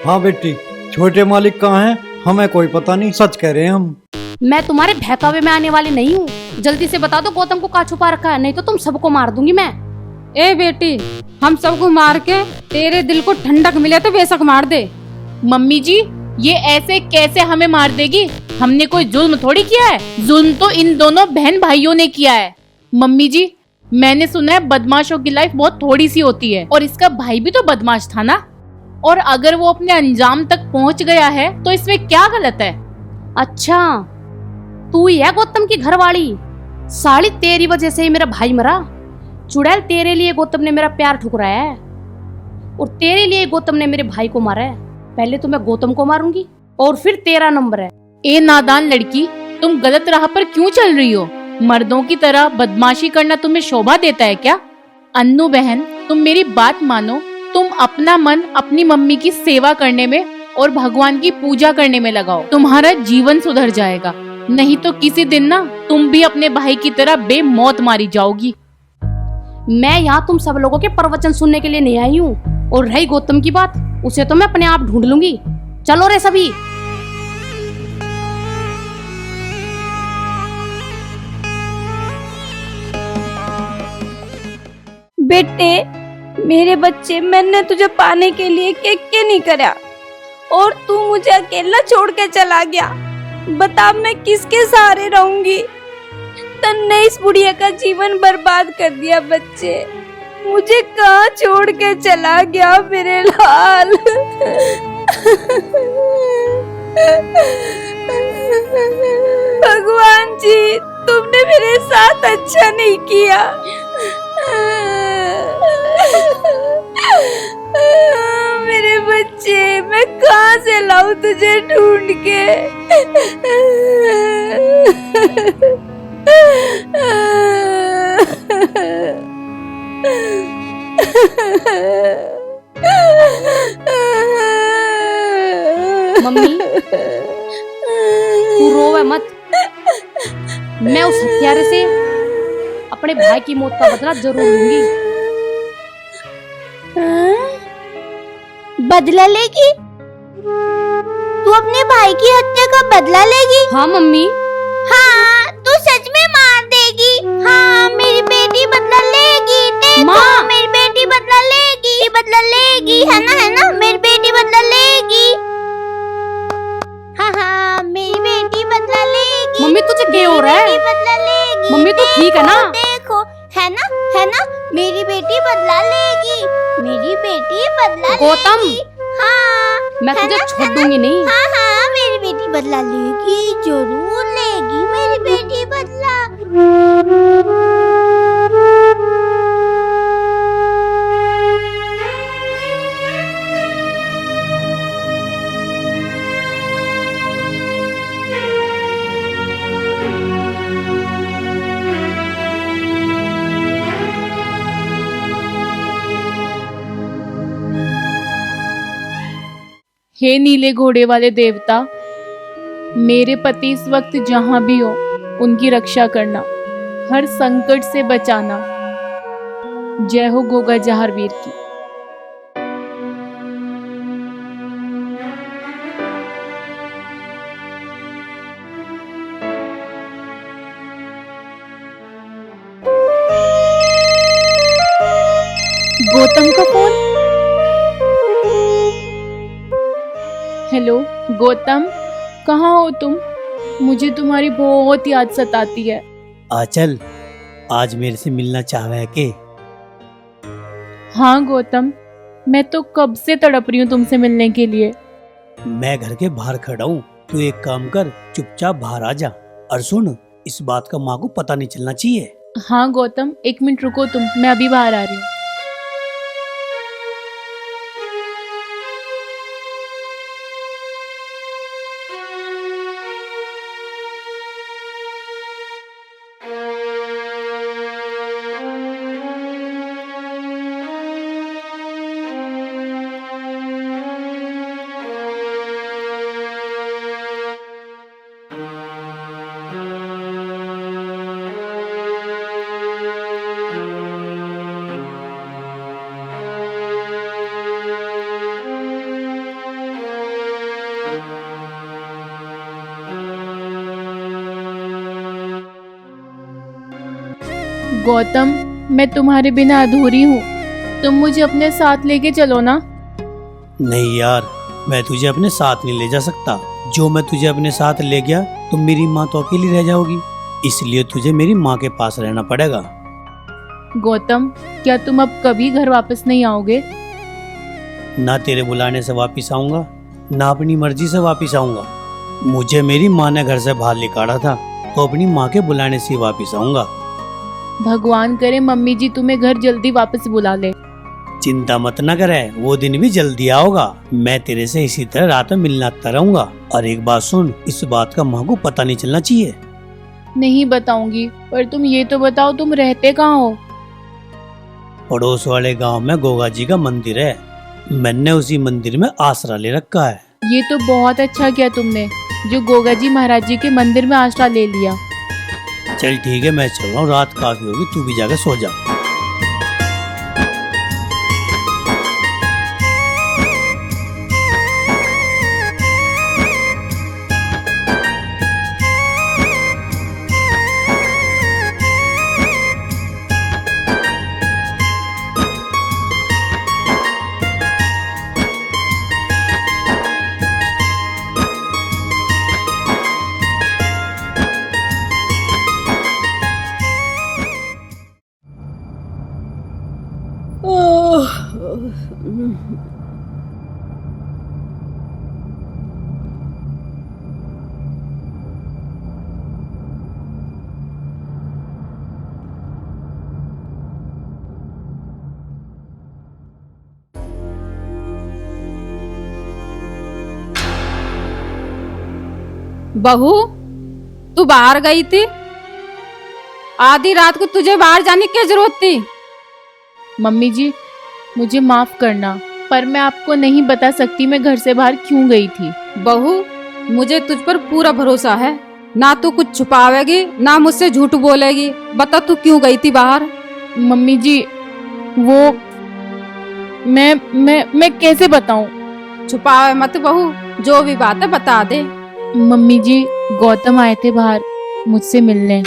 [SPEAKER 5] हाँ बेटी, छोटे मालिक कहाँ हैं हमें कोई पता नहीं, सच कह रहे हैं हम।
[SPEAKER 12] मैं तुम्हारे बहकावे में आने वाली नहीं हूँ, जल्दी से बता दो गौतम को कहाँ छुपा रखा है, नहीं तो तुम सबको मार दूंगी मैं।
[SPEAKER 2] ए बेटी, हम सबको मार के तेरे दिल को ठंडक मिले तो बेशक मार दे।
[SPEAKER 9] मम्मी जी, ये ऐसे कैसे हमें मार देगी? हमने कोई जुल्म थोड़ी किया है, जुल्म तो इन दोनों बहन भाइयों ने किया है। मम्मी जी, मैंने सुना है बदमाशों की लाइफ बहुत थोड़ी सी होती है, और इसका भाई भी तो बदमाश था ना। और अगर वो अपने अंजाम तक पहुंच गया है तो इसमें क्या गलत है?
[SPEAKER 12] अच्छा, तू ही है गौतम की घरवाली? साली तेरी वजह से ही मेरा भाई मरा। चुड़ैल, तेरे लिए गौतम ने मेरा प्यार ठुकराया है, और तेरे लिए गौतम ने मेरे भाई को मारा है। पहले तो मैं गौतम को मारूंगी और फिर तेरा नंबर है।
[SPEAKER 9] ए नादान लड़की, तुम गलत राह पर क्यों चल रही हो? मर्दों की तरह बदमाशी करना तुम्हें शोभा देता है क्या? अन्नू बहन, तुम मेरी बात मानो, तुम अपना मन अपनी मम्मी की सेवा करने में और भगवान की पूजा करने में लगाओ, तुम्हारा जीवन सुधर जाएगा। नहीं तो किसी दिन ना तुम भी अपने भाई की तरह बेमौत मारी जाओगी।
[SPEAKER 12] मैं यहाँ तुम सब लोगों के प्रवचन सुनने के लिए नहीं आई हूँ, और रही गौतम की बात, उसे तो मैं अपने आप ढूंढ लूंगी। चलो रे सभी।
[SPEAKER 4] बेटे, मेरे बच्चे, मैंने तुझे पाने के लिए क्या नहीं करा, और तू मुझे अकेला छोड़ के चला गया। बता मैं किसके सहारे रहूंगी? तन्ने इस बुढ़िया का जीवन बर्बाद कर दिया। बच्चे, मुझे कहाँ छोड़ के चला गया मेरे लाल? भगवान जी,
[SPEAKER 15] तुमने मेरे साथ अच्छा नहीं किया। मेरे बच्चे, मैं कहाँ से लाऊं तुझे ढूंढ के?
[SPEAKER 12] मम्मी तू रोवे मत। मैं उस हत्यारे से अपने भाई की मौत का बदला जरूर लूंगी।
[SPEAKER 4] बदला लेगी? तू अपने भाई की हत्या का बदला लेगी?
[SPEAKER 12] हाँ मम्मी।
[SPEAKER 4] हाँ, तू सच में मार देगी? हाँ, मेरी बेटी बदला लेगी। देखो, मेरी बेटी बदला लेगी, बदला लेगी, है ना, मेरी बेटी बदला लेगी। हाँ हाँ, मेरी बेटी बदला लेगी।
[SPEAKER 12] मम्मी तुझे क्या हो रहा है?
[SPEAKER 4] बदला लेगी।
[SPEAKER 12] मम्मी तू ठीक है ना?
[SPEAKER 4] देखो, है ना, मेरी बेटी बदला लेगी, मेरी बेटी बदला
[SPEAKER 12] गौतम,
[SPEAKER 4] लेगी। हाँ,
[SPEAKER 12] मैं तुझे छोड़ दूंगी नहीं।
[SPEAKER 4] हाँ, मेरी बेटी बदला लेगी, जरूर लेगी मेरी बेटी बदला।
[SPEAKER 9] हे नीले घोड़े वाले देवता, मेरे पति इस वक्त जहां भी हो उनकी रक्षा करना, हर संकट से बचाना। जय हो गोगा जहारवीर की। गौतम का फोन। हेलो गौतम, कहाँ हो तुम? मुझे तुम्हारी बहुत याद सताती है।
[SPEAKER 1] आचल, आज मेरे से मिलना चाहे के?
[SPEAKER 9] हाँ गौतम, मैं तो कब से तड़प रही हूँ तुमसे मिलने के लिए।
[SPEAKER 1] मैं घर के बाहर खड़ा हूँ, तू एक काम कर, चुपचाप बाहर आ जा। और सुन, इस बात का माँ को पता नहीं चलना चाहिए।
[SPEAKER 9] हाँ गौतम, 1 मिनट रुको तुम, मैं अभी बाहर आ रही हूँ। गौतम, मैं तुम्हारे बिना अधूरी हूँ, तुम मुझे अपने साथ लेके चलो ना।
[SPEAKER 1] नहीं यार, मैं तुझे अपने साथ नहीं ले जा सकता। जो मैं तुझे अपने साथ ले गया तो मेरी माँ तो अकेली रह जाओगी, इसलिए तुझे मेरी माँ के पास रहना पड़ेगा।
[SPEAKER 9] गौतम, क्या तुम अब कभी घर वापस नहीं आओगे?
[SPEAKER 1] ना तेरे बुलाने से वापस आऊंगा, ना अपनी मर्जी से वापस आऊंगा। मुझे मेरी माँ ने घर से बाहर निकाला था, तो अपनी माँ के बुलाने से वापस आऊंगा।
[SPEAKER 9] भगवान करे मम्मी जी तुम्हें घर जल्दी वापस बुला ले।
[SPEAKER 1] चिंता मत न करे, वो दिन भी जल्दी आओगा। मैं तेरे से इसी तरह रात में मिलना आता रहूंगा। और एक बात सुन, इस बात का माँ को पता नहीं चलना चाहिए।
[SPEAKER 9] नहीं बताऊंगी, पर तुम ये तो बताओ तुम रहते कहाँ हो?
[SPEAKER 1] पड़ोस वाले गांव में गोगा जी का मंदिर है, मैंने उसी मंदिर में आसरा ले रखा है।
[SPEAKER 9] ये तो बहुत अच्छा किया तुमने, जो गोगा जी महाराज जी के मंदिर में आसरा ले लिया।
[SPEAKER 1] चल ठीक है, मैं चल रहा हूँ, रात काफी होगी, तू भी जाकर सो जा।
[SPEAKER 2] बहू, तू बाहर गई थी? आधी रात को तुझे बाहर जाने की जरूरत थी?
[SPEAKER 9] मम्मी जी, मुझे माफ करना, पर मैं आपको नहीं बता सकती मैं घर से बाहर क्यों गई थी।
[SPEAKER 2] बहू, मुझे तुझ पर पूरा भरोसा है। ना तू कुछ छुपावेगी, ना मुझसे झूठ बोलेगी। बता तू क्यों गई थी बाहर?
[SPEAKER 9] मम्मी जी, वो मैं कैसे बताऊं?
[SPEAKER 2] छुपावे मत बहू, जो भी बात है बता दे।
[SPEAKER 9] मम्मी जी, गौतम आए थे बाहर मुझसे मिलने।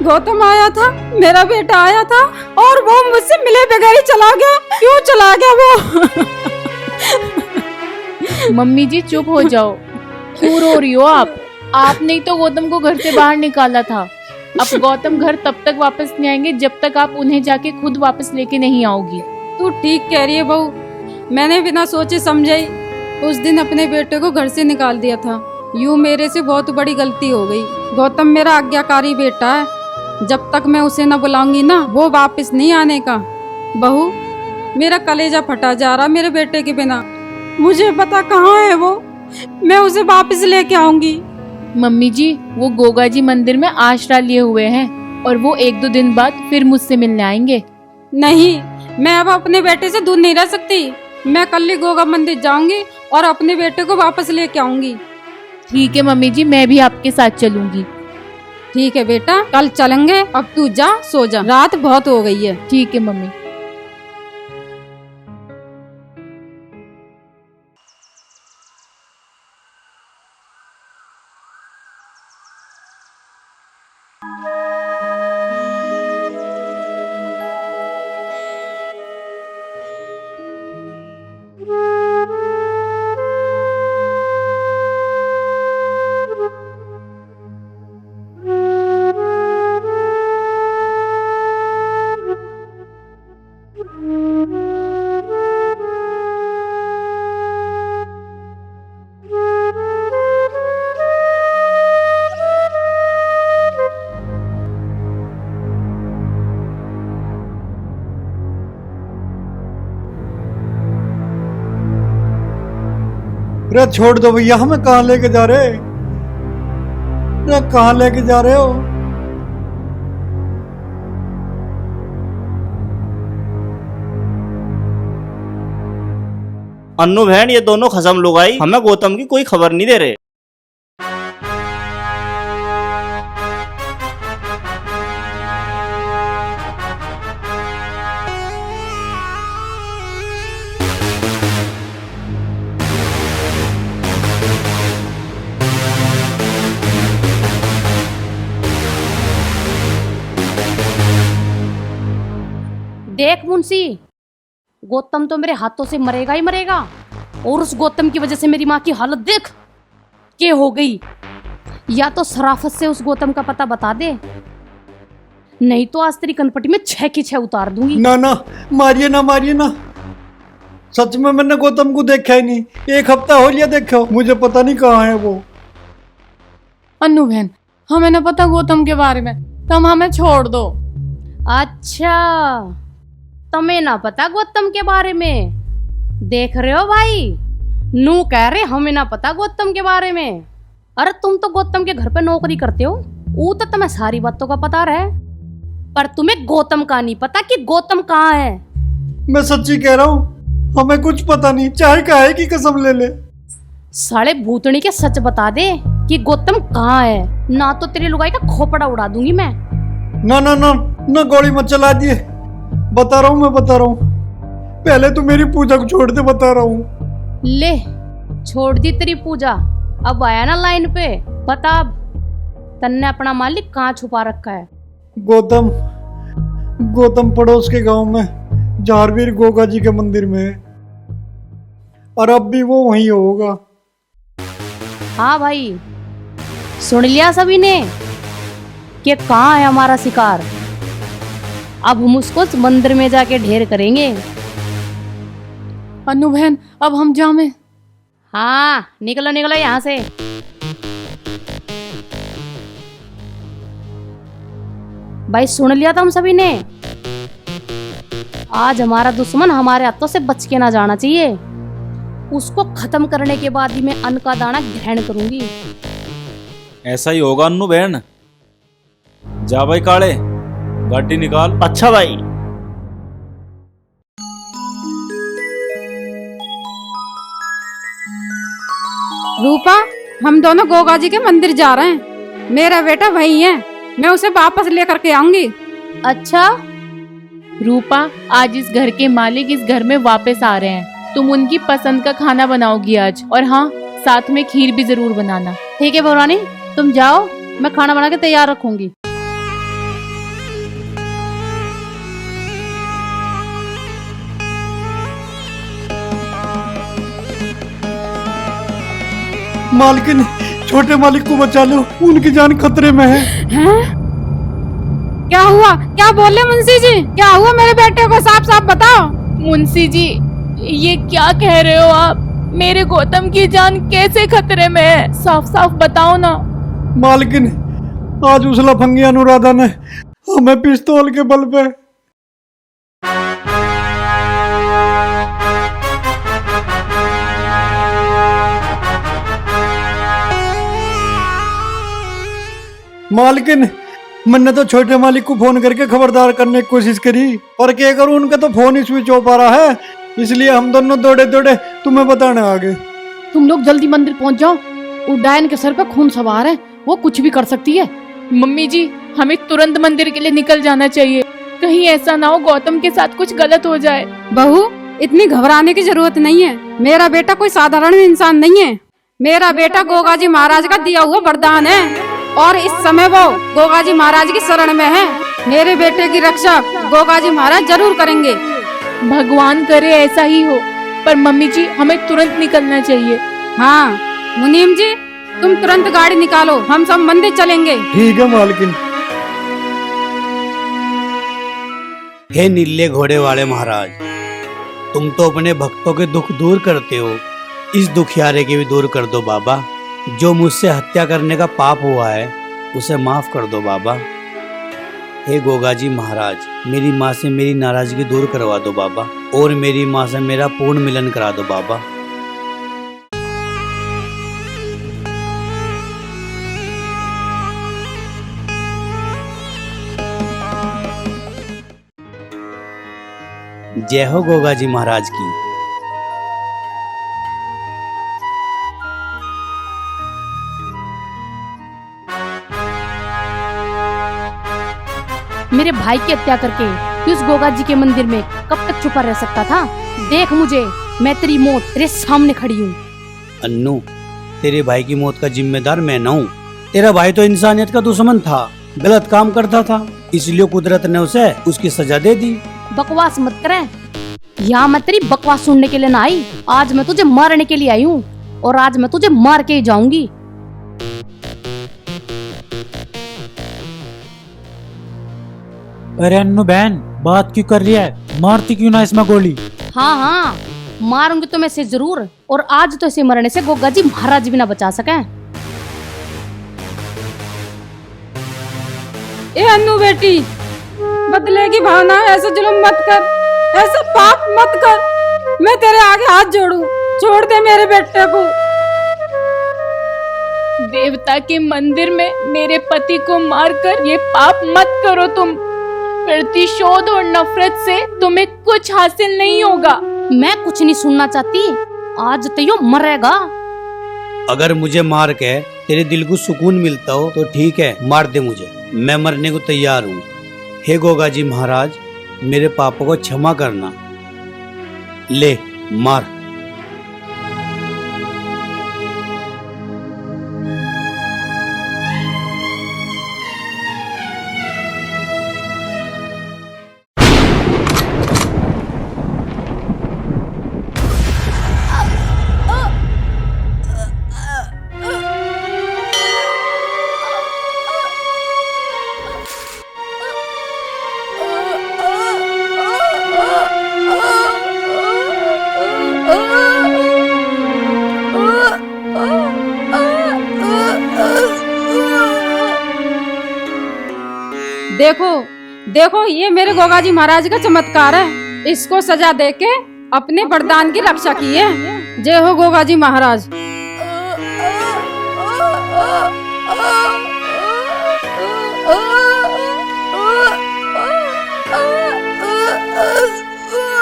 [SPEAKER 2] गौतम आया था? मेरा बेटा आया था और वो मुझसे मिले बगैर ही चला गया? क्यों चला गया वो?
[SPEAKER 9] मम्मी जी चुप हो जाओ, क्यों रो रही हो आप? आपने ही तो गौतम को घर से बाहर निकाला था। अब गौतम घर तब तक वापस नहीं आएंगे जब तक आप उन्हें जाके खुद वापस लेके नहीं आओगी।
[SPEAKER 2] तू ठीक कह रही है बहू, मैंने बिना सोचे समझे ही उस दिन अपने बेटे को घर से निकाल दिया था। यूं मेरे से बहुत बड़ी गलती हो गई। गौतम मेरा आज्ञाकारी बेटा है, जब तक मैं उसे न बुलाऊंगी ना, वो वापस नहीं आने का। बहू, मेरा कलेजा फटा जा रहा मेरे बेटे के बिना। मुझे पता कहाँ है वो, मैं उसे वापस लेके आऊंगी।
[SPEAKER 9] मम्मी जी, वो गोगा जी मंदिर में आश्रय लिए हुए हैं और वो 1-2 दिन बाद फिर मुझसे मिलने आएंगे।
[SPEAKER 2] नहीं, मैं अब अपने बेटे से दूर नहीं रह सकती। मैं कल ही गोगा मंदिर जाऊंगी और अपने बेटे को वापस लेके आऊंगी।
[SPEAKER 9] ठीक है मम्मी जी, मैं भी आपके साथ चलूंगी।
[SPEAKER 2] ठीक है बेटा, कल चलेंगे। अब तू जा, सो जा, रात बहुत हो गई है।
[SPEAKER 9] ठीक है मम्मी।
[SPEAKER 5] अरे छोड़ दो भैया, हमें कहाँ लेके जा रहे? अरे कहाँ लेके जा रहे हो?
[SPEAKER 7] अन्नू बहन, ये दोनों खसम लुगाई हमें गौतम की कोई खबर नहीं दे रहे।
[SPEAKER 12] देख मुंशी, गौतम तो मेरे हाथों से मरेगा ही मरेगा, और उस गौतम की वजह से मेरी माँ की हालत देख क्या हो गई। या तो शराफत से उस गौतम का पता बता दे, नहीं तो आज तेरी कनपटी में 6 की 6 उतार दूंगी।
[SPEAKER 5] ना ना, मारिए ना, मारिए ना। सच में मैंने गौतम को देखा ही नहीं। 1 हफ्ता हो लिया देखो, मुझे पता नहीं कहाँ है वो।
[SPEAKER 9] अन्नू बहन, हमें न पता गौतम के बारे में, तुम हमें छोड़ दो।
[SPEAKER 12] अच्छा, तुम्हें ना पता गौतम के बारे में? देख रहे हो भाई, नू कह रहे हमें ना पता गौतम के बारे में। अरे तुम तो गौतम के घर पे नौकरी करते हो, वो तो तुम्हें सारी बातों का पता रहे, पर तुम्हें गौतम का नहीं पता कि गौतम कहाँ है।
[SPEAKER 5] मैं सच्ची कह रहा हूँ, हमें कुछ पता नहीं, चाहे काहे की कसम ले ले।
[SPEAKER 12] साले भूतनी के सच बता दे कि गौतम कहाँ है, ना तो तेरी लुगाई का खोपड़ा उड़ा दूंगी मैं।
[SPEAKER 5] ना ना ना ना, गोली मत चला दिए। बता रहा हूँ, मैं बता रहा हूँ। पहले तो मेरी पूजा को छोड़ दे, बता रहा हूँ।
[SPEAKER 12] ले, छोड़ दी तेरी पूजा। अब आया ना लाइन पे, बता अब तन्ने अपना मालिक कहाँ छुपा रखा है।
[SPEAKER 5] गौतम पड़ोस के गांव में झारवीर गोगा जी के मंदिर में है, और अब भी वो वहीं होगा।
[SPEAKER 12] हाँ भाई, सुन लिया सभी ने कि कहाँ है हमारा शिकार। अब हम उसको उस मंदिर में जाके ढेर करेंगे।
[SPEAKER 9] अन्नू बहन, अब हम जामे।
[SPEAKER 12] हाँ, निकलो निकलो यहाँ से। भाई सुन लिया तुम सभी ने, आज हमारा दुश्मन हमारे हाथों से बच के ना जाना चाहिए। उसको खत्म करने के बाद ही मैं अन्न का दाना ग्रहण करूंगी।
[SPEAKER 11] ऐसा ही होगा अन्नू बहन। जा भाई काले, गाड़ी निकाल।
[SPEAKER 7] अच्छा भाई।
[SPEAKER 2] रूपा, हम दोनों गोगा जी के मंदिर जा रहे हैं। मेरा बेटा वही है, मैं उसे वापस लेकर के आऊंगी।
[SPEAKER 9] अच्छा रूपा, आज इस घर के मालिक इस घर में वापस आ रहे हैं। तुम उनकी पसंद का खाना बनाओगी आज, और हाँ, साथ में खीर भी जरूर बनाना।
[SPEAKER 12] ठीक है बहुरानी, तुम जाओ, मैं खाना बना के तैयार रखूंगी।
[SPEAKER 5] मालकिन, छोटे मालिक को बचा लो, उनकी जान खतरे में है।
[SPEAKER 2] हैं? क्या हुआ? क्या बोले मुंशी जी? क्या हुआ मेरे बेटे को? साफ साफ बताओ।
[SPEAKER 9] मुंशी जी, ये क्या कह रहे हो आप? मेरे गौतम की जान कैसे खतरे में है? साफ साफ बताओ ना।
[SPEAKER 5] मालकिन, आज उस लफंगी अनुराधा ने हमें पिस्तौल के बल पे मालकिन, मैंने तो छोटे मालिक को फोन करके खबरदार करने की कोशिश करी, और क्या करूं, उनका तो फोन ही स्विच ऑफ आ रहा है। इसलिए हम दोनों दौड़े दौड़े तुम्हें बताने आ गए।
[SPEAKER 12] तुम लोग जल्दी मंदिर पहुंच जाओ, उस डायन के सर पे खून सवार है, वो कुछ भी कर सकती है।
[SPEAKER 9] मम्मी जी, हमें तुरंत मंदिर के लिए निकल जाना चाहिए। कहीं ऐसा ना हो गौतम के साथ कुछ गलत हो जाए।
[SPEAKER 2] बहू, इतनी घबराने की जरूरत नहीं है। मेरा बेटा कोई साधारण इंसान नहीं है। मेरा बेटा गोगा जी महाराज का दिया हुआ वरदान है, और इस समय वो गोगा जी महाराज की शरण में है। मेरे बेटे की रक्षा गोगा जी महाराज जरूर करेंगे।
[SPEAKER 9] भगवान करे ऐसा ही हो, पर मम्मी जी हमें तुरंत निकलना चाहिए।
[SPEAKER 2] हाँ मुनीम जी, तुम तुरंत गाड़ी निकालो, हम सब मंदिर चलेंगे।
[SPEAKER 5] ठीक है मालकिन।
[SPEAKER 16] हे नीले घोड़े वाले महाराज, तुम तो अपने भक्तों के दुख दूर करते हो, इस दुखियारे के भी दूर कर दो बाबा। जो मुझसे हत्या करने का पाप हुआ है उसे माफ कर दो बाबा। हे गोगा जी महाराज, मेरी माँ से मेरी नाराजगी दूर करवा दो बाबा, और मेरी माँ से मेरा पूर्ण मिलन करा दो बाबा। जय हो गोगा जी महाराज की।
[SPEAKER 12] मेरे भाई की हत्या करके तू इस गोगा जी के मंदिर में कब तक छुपा रह सकता था? देख मुझे, मैं तेरी मौत तेरे सामने खड़ी हूँ।
[SPEAKER 16] अन्नू, तेरे भाई की मौत का जिम्मेदार मैं न हूँ। तेरा भाई तो इंसानियत का दुश्मन था, गलत काम करता था, इसलिए कुदरत ने उसे उसकी सजा दे दी।
[SPEAKER 12] बकवास मत करे, यहाँ मैं तेरी बकवास सुनने के लिए ना आई। आज मैं तुझे मारने के लिए आई हूँ, और आज मैं तुझे मार के ही जाऊंगी।
[SPEAKER 14] अरे अन्नू बहन, बात क्यों कर रही है? मारती क्यों ना इसमें गोली?
[SPEAKER 12] हाँ हाँ, मारूंगी तो मैं इसे जरूर, और आज तो इसे मरने से गोगा जी महाराज भी ना बचा सके।
[SPEAKER 2] ए अन्नू बेटी, बदले की भावना, ऐसा जुल्म मत कर, ऐसा पाप मत कर। मैं तेरे आगे हाथ जोड़ूं, छोड़ दे मेरे बेटे को।
[SPEAKER 9] देवता के मंदिर में मेरे पति को मारकर ये पाप मत करो तुम। प्रतिशोध और नफरत से तुम्हें कुछ हासिल नहीं होगा।
[SPEAKER 12] मैं कुछ नहीं सुनना चाहती, आज तो यो मरेगा।
[SPEAKER 16] अगर मुझे मार के तेरे दिल को सुकून मिलता हो तो ठीक है, मार दे मुझे, मैं मरने को तैयार हूँ। हे गोगा जी महाराज, मेरे पापों को क्षमा करना। ले मार।
[SPEAKER 2] देखो देखो, ये मेरे गोगा जी महाराज का चमत्कार है। इसको सजा देके अपने वरदान की रक्षा की है। जय हो गोगा जी महाराज।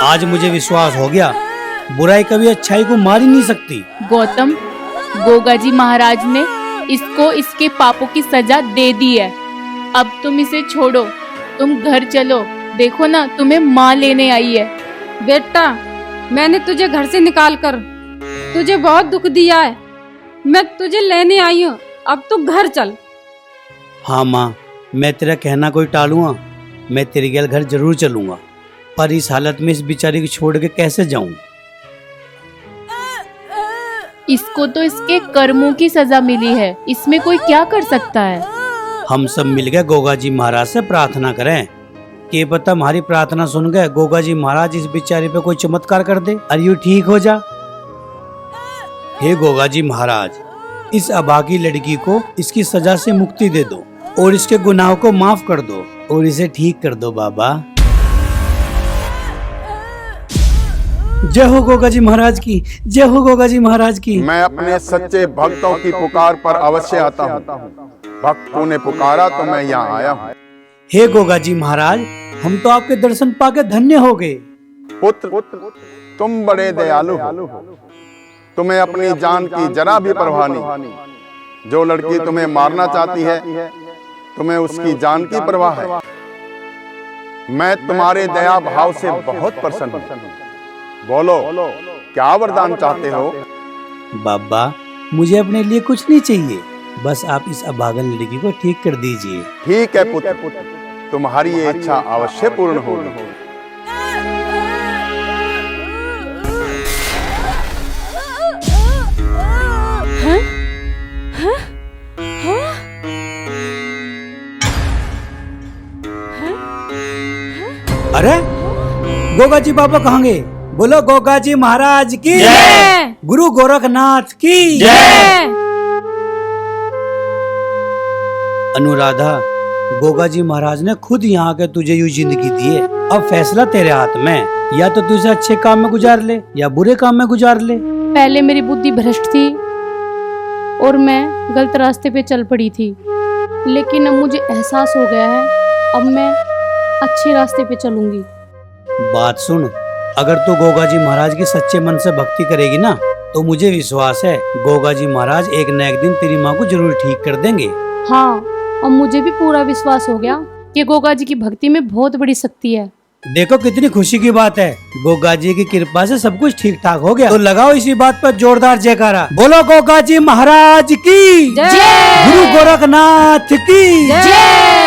[SPEAKER 16] आज मुझे विश्वास हो गया, बुराई कभी अच्छाई को मार ही नहीं सकती।
[SPEAKER 9] गौतम, गोगा जी महाराज ने इसको इसके पापों की सजा दे दी है। अब तुम इसे छोड़ो, तुम घर चलो। देखो ना, तुम्हें माँ लेने आई है।
[SPEAKER 2] बेटा, मैंने तुझे घर से निकाल कर तुझे बहुत दुख दिया है। मैं तुझे लेने आई हूँ, अब तू घर चल।
[SPEAKER 16] हाँ माँ, मैं तेरा कहना कोई टालूंगा? मैं तेरे गैल घर जरूर चलूंगा, पर इस हालत में इस बेचारी को छोड़ के कैसे जाऊं?
[SPEAKER 9] इसको तो इसके कर्मों की सजा मिली है, इसमें कोई क्या कर सकता है?
[SPEAKER 16] हम सब मिलकर गोगा जी महाराज से प्रार्थना करें कि पता हमारी प्रार्थना सुन गए गोगा जी महाराज इस बेचारी पे कोई चमत्कार कर दे और यूं ठीक हो जा। हे गोगा जी महाराज, इस अभागी लड़की को इसकी सजा से मुक्ति दे दो और इसके गुनाहों को माफ कर दो और इसे ठीक कर दो बाबा। जय हो गोगा जी महाराज की, जय हो गोगा जी महाराज की।
[SPEAKER 3] मैं अपने सच्चे भक्तों की पुकार पर अवश्य आता हूँ। भक्तों ने पुकारा तो मैं यहाँ आया हूँ।
[SPEAKER 16] हे गोगा जी महाराज, हम तो आपके दर्शन पाके धन्य हो गए।
[SPEAKER 3] पुत्र, तुम बड़े दयालु हो। तुम्हें अपनी जान की जरा भी परवाह नहीं। जो लड़की तुम्हें मारना चाहती है, तुम्हें उसकी जान की परवाह है। मैं तुम्हारे दया भाव से बहुत प्रसन्न हूँ। बोलो, क्या वरदान चाहते हो?
[SPEAKER 16] बाबा, मुझे अपने लिए कुछ नहीं चाहिए, बस आप इस अभागन लड़की को ठीक कर दीजिए।
[SPEAKER 3] ठीक है पुत्र, तुम्हारी ये इच्छा अवश्य पूर्ण होगी।
[SPEAKER 16] अरे गोगा जी बाबा कहाँ गए? बोलो गोगा जी महाराज की जय, गुरु गोरखनाथ की जय। अनुराधा, गोगा जी महाराज ने खुद यहाँ के तुझे यूं जिंदगी दी है। अब फैसला तेरे हाथ में, या तो तुझे अच्छे काम में गुजार ले या बुरे काम में गुजार ले।
[SPEAKER 12] पहले मेरी बुद्धि भ्रष्ट थी और मैं गलत रास्ते पे चल पड़ी थी, लेकिन अब मुझे एहसास हो गया है, अब मैं अच्छे रास्ते पे चलूंगी।
[SPEAKER 16] बात सुन, अगर तू गोगा जी महाराज की सच्चे मन से भक्ति करेगी ना, तो मुझे विश्वास है गोगा जी महाराज एक न एक दिन तेरी माँ को जरूर ठीक कर देंगे।
[SPEAKER 12] हाँ, और मुझे भी पूरा विश्वास हो गया कि गोगा जी की भक्ति में बहुत बड़ी शक्ति है।
[SPEAKER 16] देखो कितनी खुशी की बात है, गोगा जी की कृपा से सब कुछ ठीक ठाक हो गया। तो लगाओ इसी बात पर जोरदार जयकारा। बोलो गोगा जी महाराज की जय, गुरु गोरखनाथ की जय।